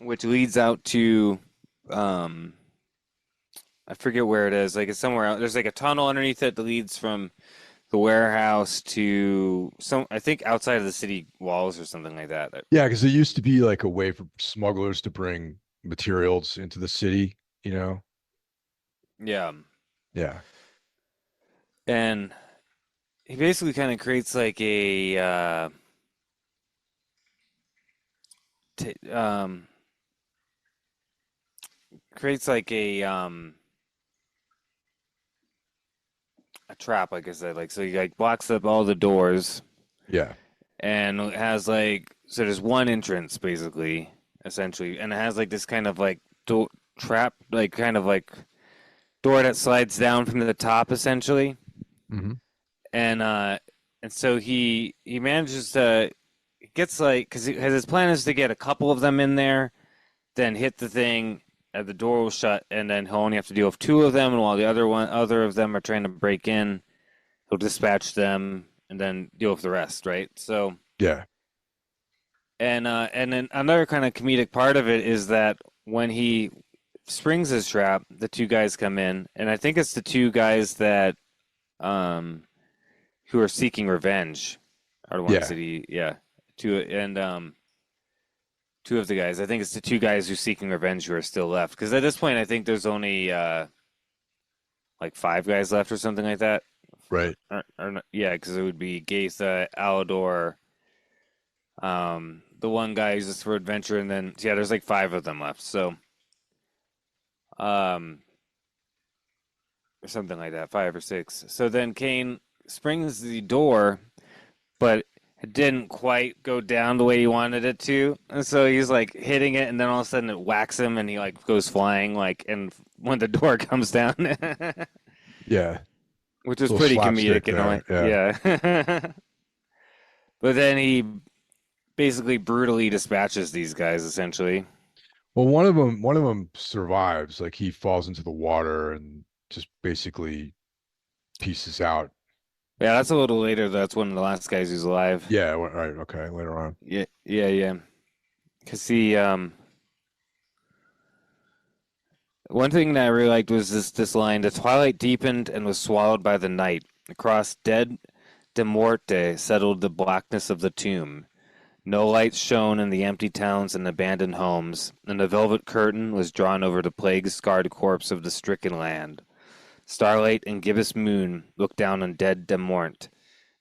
which leads out to I forget where it is. Like it's somewhere out. There's like a tunnel underneath it that leads from the warehouse to some, I think outside of the city walls or something like that. Yeah, because it used to be like a way for smugglers to bring materials into the city, you know? Yeah. Yeah. And he basically kind of creates like a t creates like a trap, like I said, like so he like blocks up all the doors Yeah. and it has like so there's one entrance basically, essentially, and it has like this kind of like door trap, like kind of like door that slides down from the top essentially. Mm-hmm. And so he manages to gets like because his plan is to get a couple of them in there, then hit the thing, the door will shut, and then he'll only have to deal with two of them, and while the other of them are trying to break in, he'll dispatch them and then deal with the rest, right? So Yeah. and then another kind of comedic part of it is that when he springs his trap, the two guys come in, and I think it's the two guys that um who are seeking revenge are the ones Yeah. that two of the guys. I think it's the two guys who are seeking revenge who are still left. Because at this point, I think there's only like five guys left or something like that. Right. Yeah, because it would be Gaitha, Alador, the one guy who's just for adventure, and then yeah, there's like five of them left. So, or something like that, five or six. So then Kane springs the door, but it didn't quite go down the way he wanted it to. And so he's like hitting it, and then all of a sudden it whacks him, and he like goes flying, like, and when the door comes down, Yeah. which was Little pretty slapstick comedic in a way. there. Yeah. But then he basically brutally dispatches these guys, essentially. Well, one of them survives. Like he falls into the water and just basically pieces out. Yeah, that's a little later. That's one of the last guys who's alive. Yeah. Right. Okay. Later on. Yeah. Because he, one thing that I really liked was this line: "The twilight deepened and was swallowed by the night. Across dead de morte settled the blackness of the tomb. No lights shone in the empty towns and abandoned homes, and the velvet curtain was drawn over the plague-scarred corpse of the stricken land. Starlight and gibbous moon looked down on dead de mort,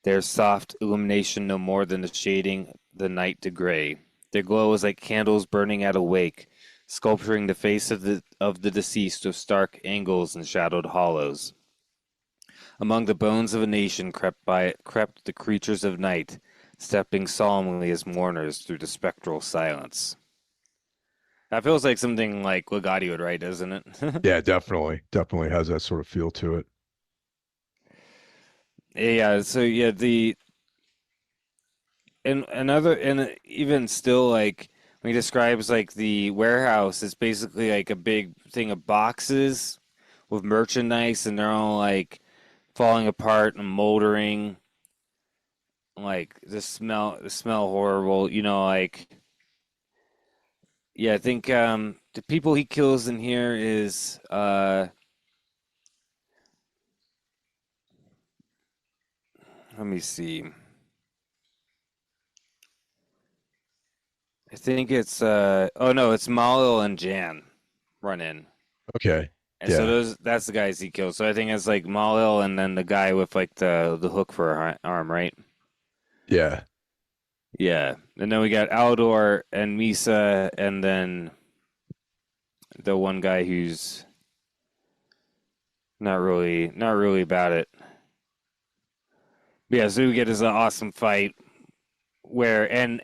their soft illumination no more than the shading the night to gray. Their glow was like candles burning at a wake, sculpturing the face of the deceased with stark angles and shadowed hollows. Among the bones of a nation crept the creatures of night, stepping solemnly as mourners through the spectral silence." That feels like something like Ligotti would write, doesn't it? Yeah. Definitely has that sort of feel to it. Yeah. So yeah, and even still, like when he describes like the warehouse, it's basically like a big thing of boxes with merchandise, and they're all like falling apart and moldering. Like the smell horrible. Like yeah, I think the people he kills in here is let me see. I think it's oh no, it's Malil and Jan run in. Okay. And so Yeah. that's the guys he kills. So I think it's like Malil and then the guy with like the hook for a arm, right? Yeah. Yeah. And then we got Aldor and Misa and then the one guy who's not really about it. But yeah, so we get this awesome fight where and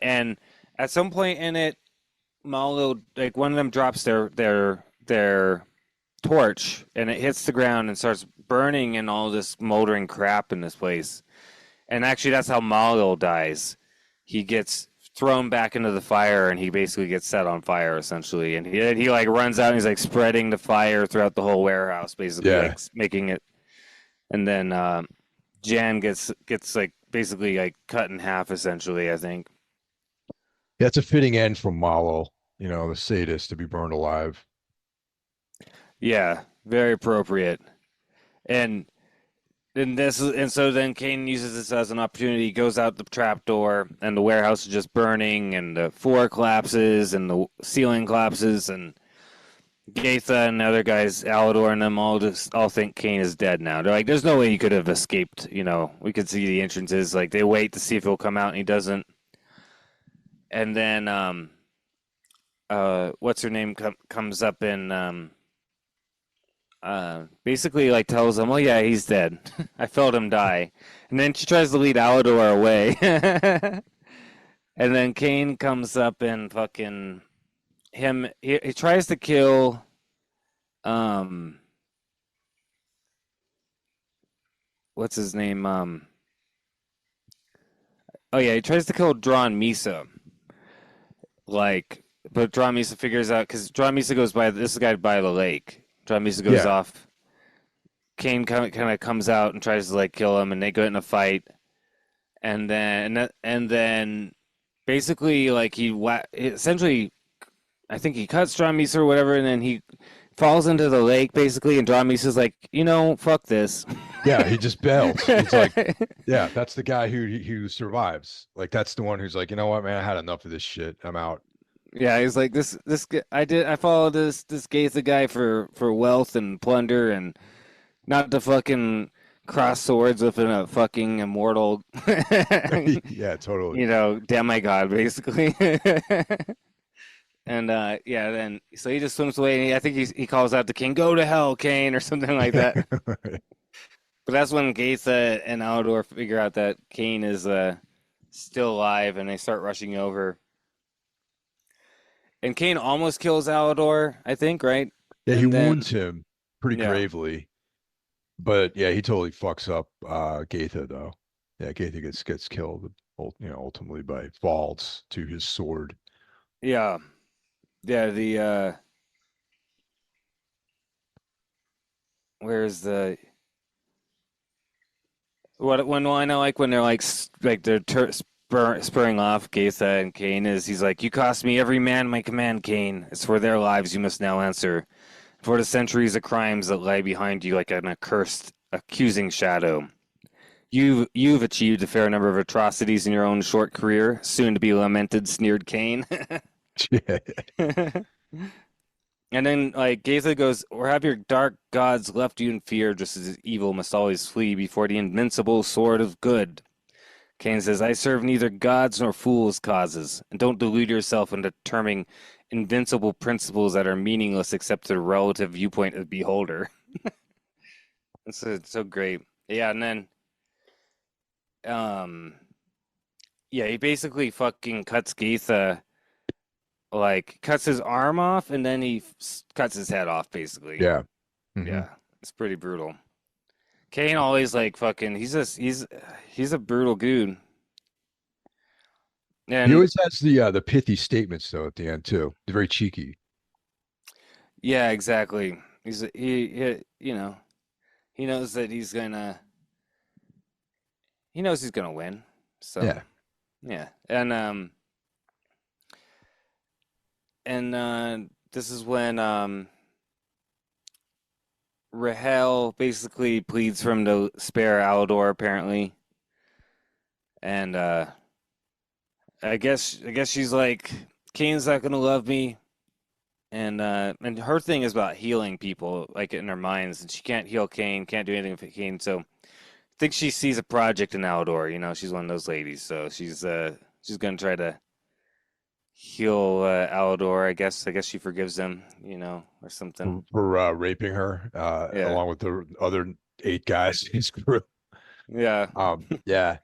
at some point in it, Malil, like one of them drops their torch and it hits the ground and starts burning and all this moldering crap in this place. And actually, that's how Malil dies. He gets thrown back into the fire and he basically gets set on fire essentially. And he like runs out and he's like spreading the fire throughout the whole warehouse, basically Yeah. like making it. And then Jan gets like basically like cut in half, essentially, I think. That's a fitting end from Malo, the sadist, to be burned alive. Yeah, very appropriate. And so then Kane uses this as an opportunity, goes out the trap door, and the warehouse is just burning, and the floor collapses, and the ceiling collapses, and Gaetha and the other guys, Alador and them, all think Kane is dead now. They're like, "There's no way he could have escaped." We could see the entrances. Like they wait to see if he'll come out, and he doesn't. And then, what's her name comes up and basically like tells him, "Oh yeah, he's dead. I felt him die." And then she tries to lead Alador away. And then Kane comes up and fucking him. He tries to kill. What's his name? Oh yeah, he tries to kill Drawn Misa. But Drawn Misa figures out because Drawn Misa goes by this guy by the lake. Drawn Misa goes off. Kane kind of comes out and tries to like kill him, and they go in a fight. And then basically like essentially, I think he cuts Drawn Misa or whatever, and then he falls into the lake basically, and Drawn Misa's like, fuck this. Yeah, he just bails. It's like, yeah, that's the guy who survives. Like that's the one who's like, you know what, man, I had enough of this shit. I'm out. Yeah, he's like this. I followed this Gaitha guy for wealth and plunder, and not to fucking cross swords with a fucking immortal. Yeah, totally. Demigod basically. And then so he just swims away, and I think he calls out the king, "Go to hell, Kane," or something like that. But that's when Gaitha and Alador figure out that Kane is still alive, and they start rushing over. And Kane almost kills Alador, I think, right? Yeah, he wounds him pretty gravely. But yeah, he totally fucks up Gaitha though. Yeah, Gaitha gets killed, ultimately by falls to his sword. Yeah. Yeah, where's the when I know like when they're like they're spurring off Gaitha and Kane he's like, "You cost me every man my command, Kane. It's for their lives you must now answer. For the centuries of crimes that lie behind you like an accursed, accusing shadow. You've achieved a fair number of atrocities in your own short career, soon to be lamented," sneered Kane. And then like Gaitha goes, "Or have your dark gods left you in fear, just as evil must always flee before the invincible sword of good." Kane says, "I serve neither gods nor fools' causes, and don't delude yourself into terming invincible principles that are meaningless except to the relative viewpoint of the beholder." It's so great. Yeah, and then he basically fucking cuts Gaitha, like cuts his arm off, and then he cuts his head off basically. Yeah. Mm-hmm. Yeah, it's pretty brutal. Kane always like fucking he's a brutal dude. And he always has the pithy statements though at the end too. They're very cheeky. Yeah, exactly. He knows that he's gonna win. So yeah. And this is when Rahel basically pleads for him to spare Alador apparently. And I guess she's like, "Kane's not gonna love me," and her thing is about healing people, like in her minds, and she can't heal Kane, can't do anything with Kane. So I think she sees a project in Alador. She's one of those ladies, so she's gonna try to heal Alador. I guess she forgives him, or something for raping her, along with the other 8 guys in his group. Yeah. Yeah.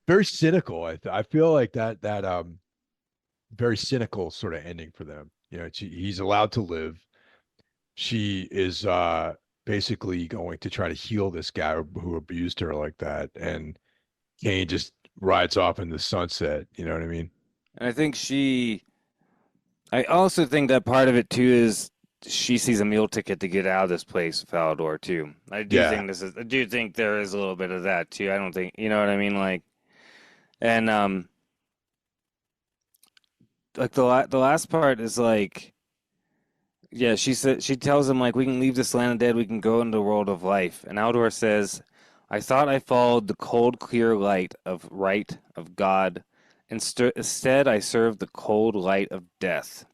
Very cynical. I feel like that very cynical sort of ending for them. He's allowed to live. She is basically going to try to heal this guy who abused her like that, and Kane just rides off in the sunset. You know what I mean? And I also think that part of it too is she sees a meal ticket to get out of this place with Alador too. I do think there is a little bit of that too. I don't think, you know what I mean? Like, And like the last part is like, yeah, she tells him like we can leave this land of dead, we can go into the world of life. And Aldor says, I thought I followed the cold, clear light of right, of God. Instead, I served the cold light of death.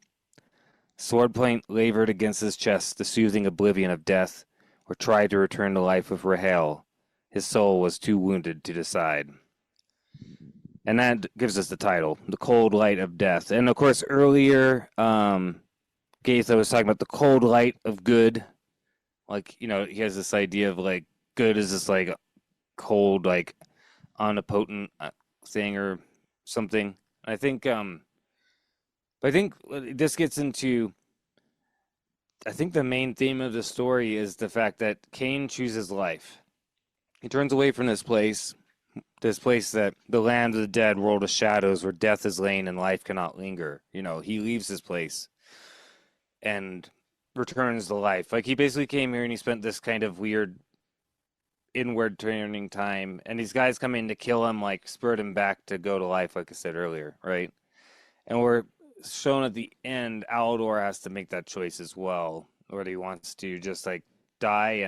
Swordpoint labored against his chest, the soothing oblivion of death, or tried to return to life with Rahel. His soul was too wounded to decide. And that gives us the title, The Cold Light of Death. And of course, earlier, Gaitha was talking about the cold light of good. Like, you know, he has this idea of like good is this like cold, like omnipotent thing or something. I think this gets into, I think the main theme of the story is the fact that Cain chooses life. He turns away from this place that the land of the dead, world of shadows, where death is lain and life cannot linger. You know, he leaves this place and returns to life. Like he basically came here and he spent this kind of weird inward turning time, and these guys come in to kill him, like spurred him back to go to life, like I said earlier, right? And we're shown at the end, Aldor has to make that choice as well, whether he wants to just like die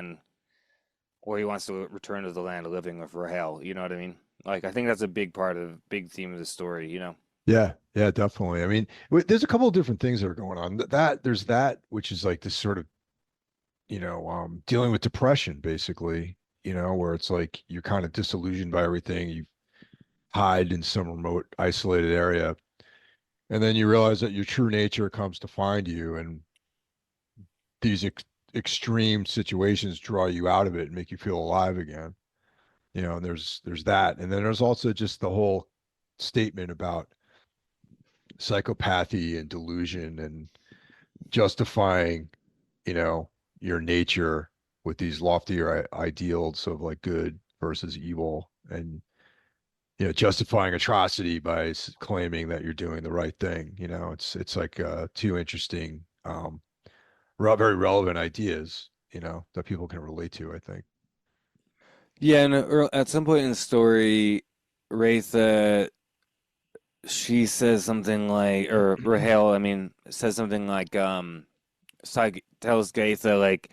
or he wants to return to the land of living with Rahel. You know what I mean? Like I think that's a big theme of the story. You know? Yeah, yeah, definitely. I mean, there's a couple of different things that are going on. There's that which is like this sort of, dealing with depression, basically. Where it's like you're kind of disillusioned by everything. You hide in some remote, isolated area, and then you realize that your true nature comes to find you, and these extreme situations draw you out of it and make you feel alive again. And there's that, and then there's also just the whole statement about psychopathy and delusion and justifying, your nature with these loftier ideals of like good versus evil, and justifying atrocity by claiming that you're doing the right thing. It's like two interesting, very relevant ideas, that people can relate to, I think. Yeah, and at some point in the story, Wraitha, she says something like, or Rahel, I mean, says something like, tells Gaitha like,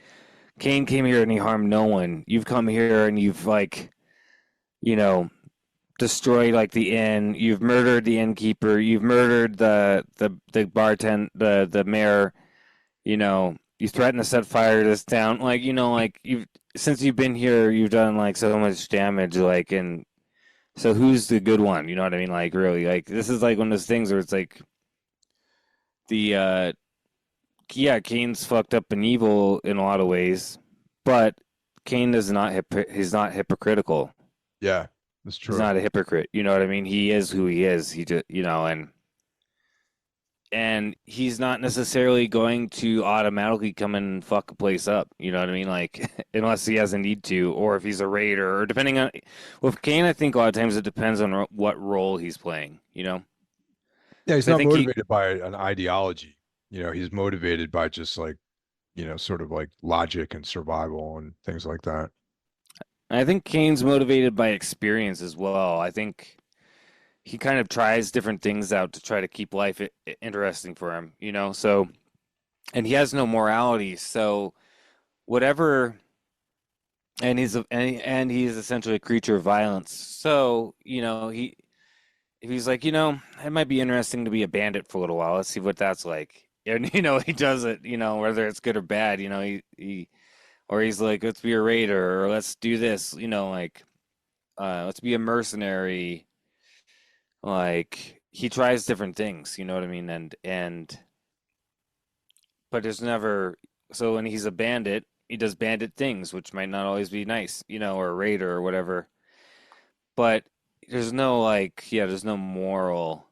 Cain came here and he harmed no one. You've come here and you've like, you know, destroyed like the inn. You've murdered the innkeeper. You've murdered the mayor. You know, you threatened to set fire to this town. Like, you know, like since you've been here, you've done like so much damage. Like, and so who's the good one? You know what I mean? Like, really, like this is like one of those things where it's like the yeah, Cain's fucked up and evil in a lot of ways, but Cain is not he's not hypocritical. Yeah, that's He's true. not a hypocrite. You know what I mean? He is who he is. He just, you know, and he's not necessarily going to automatically come and fuck a place up. You know what I mean? Like unless he has a need to, or if he's a raider, or depending on. With Kane, I think a lot of times it depends on what role he's playing. You know, Yeah, he's because I not think motivated by an ideology. He's motivated by just like, sort of like logic and survival and things like that. I think Kane's motivated by experience as well. I think he kind of tries different things out to try to keep life interesting for him. You know, so and he has no morality, so whatever. And he's essentially a creature of violence. So, you know, if he's like, you know, it might be interesting to be a bandit for a little while. Let's see what that's like. And you know, he does it, you know, whether it's good or bad, you know, he or he's like, let's be a raider or let's do this, you know, like let's be a mercenary. Like he tries different things, you know what I mean? And but there's never so when he's a bandit, he does bandit things, which might not always be nice, you know, or a raider or whatever. But there's no like, yeah, there's no moral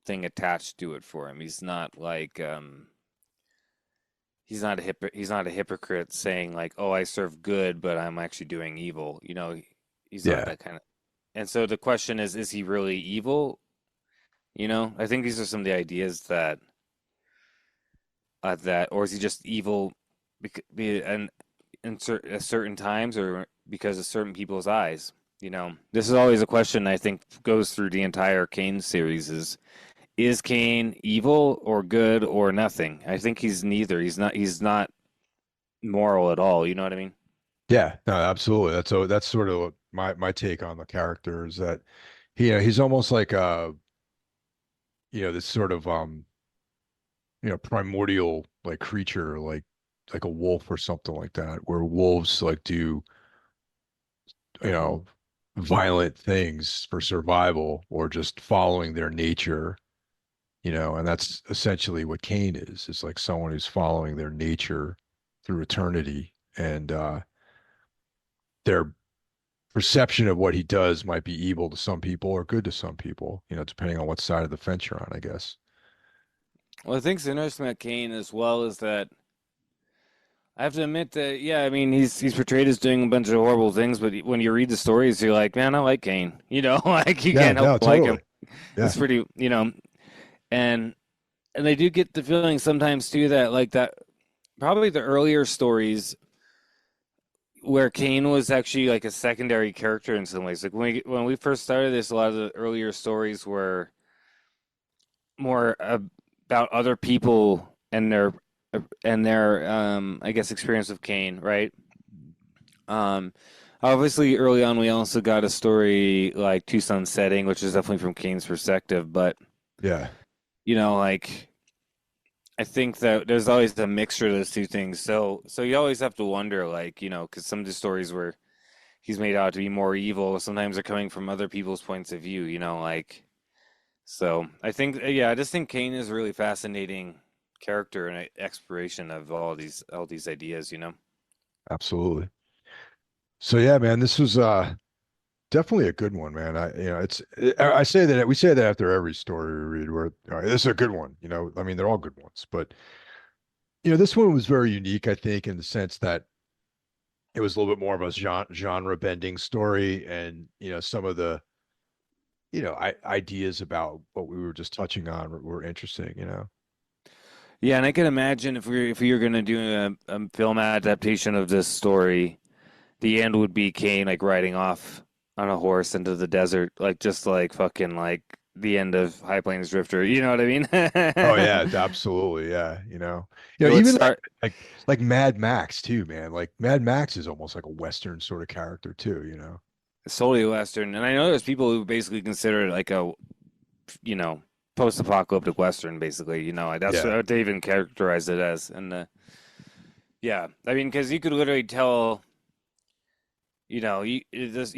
thing attached to it for him. He's not like he's not a hypocrite saying like, "Oh, I serve good, but I'm actually doing evil." You know, he's not Yeah. that kind of. And so the question is he really evil? You know, I think these are some of the ideas that or is he just evil and at certain times or because of certain people's eyes, this is always a question I think goes through the entire Kane series is Kane evil or good or nothing? I think he's neither. He's not moral at all, you know what I mean? Yeah, no, absolutely. That's sort of my take on the character is that he's almost like this sort of primordial like creature like a wolf or something like that, where wolves like do you know violent things for survival or just following their nature, and that's essentially what Cain is. It's like someone who's following their nature through eternity, and their perception of what he does might be evil to some people or good to some people, depending on what side of the fence you're on, I guess. Well, I think it's interesting about Kane as well is that I have to admit that, yeah, I mean, he's portrayed as doing a bunch of horrible things, but when you read the stories, you're like, man, I like Kane. Like you Yeah, can't help no, but like him. totally. Yeah. It's pretty, and and I do get the feeling sometimes too that like that probably the earlier stories where Kane was actually like a secondary character in some ways. Like when we first started this, a lot of the earlier stories were more about other people and their I guess experience with Kane, right? Um, Obviously early on we also got a story like Tucson Setting, which is definitely from Kane's perspective, but Yeah. like I think that there's always a mixture of those two things. So you always have to wonder, like, because some of the stories where he's made out to be more evil, sometimes they're coming from other people's points of view, like. So I think, yeah, I just think Kane is a really fascinating character and exploration of all these ideas. Absolutely. So yeah, man, this was definitely a good one, man. I say that we say that after every story we read, where all right, this is a good one. I mean, they're all good ones, but this one was very unique, I think, in the sense that it was a little bit more of a genre bending story, and some of the ideas about what we were just touching on were interesting. Yeah, and I can imagine if we were gonna do a film adaptation of this story, the end would be Kane like riding off on a horse into the desert, like just like fucking like the end of High Plains Drifter. You know what I mean? Oh yeah, absolutely. Yeah. It would Even start. like Mad Max too, man. Like Mad Max is almost like a Western sort of character too. Solely Western, and I know there's people who basically consider it like a, you know, post-apocalyptic Western, basically. Like that's Yeah. what they even characterize it as. And yeah, I mean, because you could literally tell, you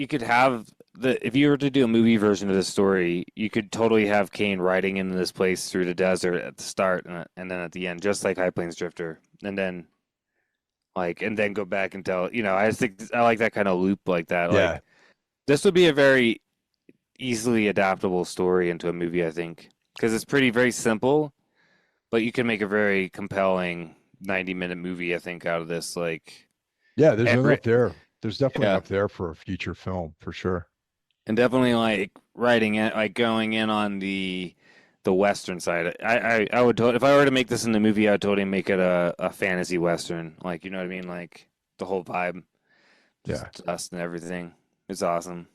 could have if you were to do a movie version of this story, you could totally have Kane riding into this place through the desert at the start and then at the end, just like High Plains Drifter, and then go back and tell. I just think I like that kind of loop like that. Yeah. Like this would be a very easily adaptable story into a movie, I think, because it's very simple, but you can make a very compelling 90-minute movie, I think, out of this. Like, Yeah, there's and, enough there. There's definitely yeah, enough there for a future film for sure. and definitely like writing it, like going in on the Western side. I would if I were to make this in the movie, I would totally make it a fantasy Western. Like, you know what I mean? Like the whole vibe, Yeah. just dust and everything. It's awesome.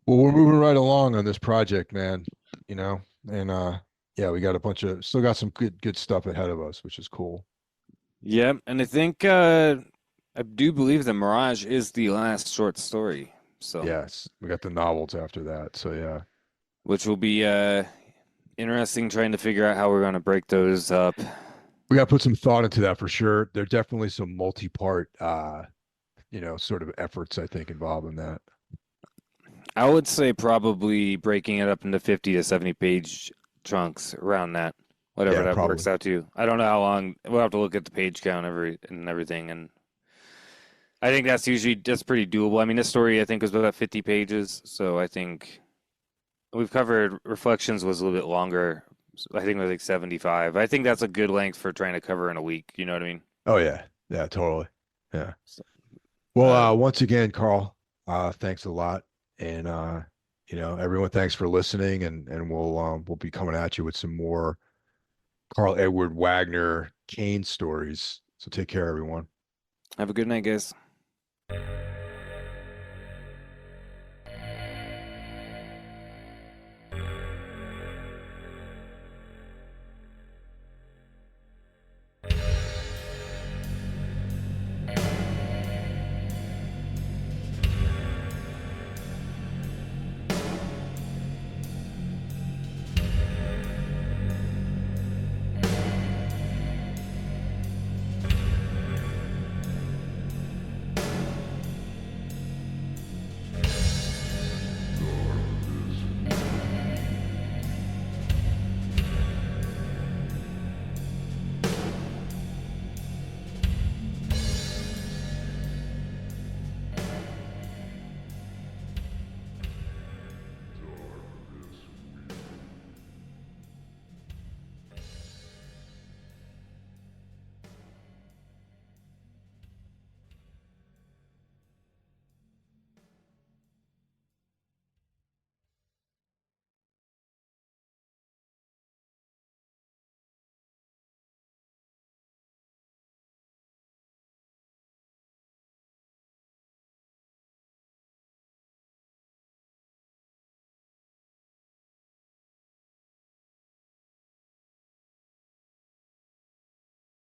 Well, we're moving right along on this project, man. You know, and yeah, we got still got some good stuff ahead of us, which is cool. Yeah, and I think I do believe that Mirage is the last short story, so Yes, we got the novels after that. So yeah. which will be interesting trying to figure out how we're going to break those up. We got to put some thought into that for sure. There are definitely some multi-part sort of efforts I think involved in that. I would say probably breaking it up into 50 to 70 page chunks around that, whatever Yeah, that probably. works out to. I don't know how long. We'll have to look at the page count and everything, and I think that's pretty doable. I mean, this story I think was about 50 pages, so I think we've covered Reflections was a little bit longer. I think it was like 75. I think that's a good length for trying to cover in a week. You know what I mean? Oh yeah. Yeah, totally. Yeah. So, Well, uh, once again, Karl, thanks a lot. And everyone, thanks for listening, and we'll be coming at you with some more Karl Edward Wagner Kane stories. So take care, everyone. have a good night, guys.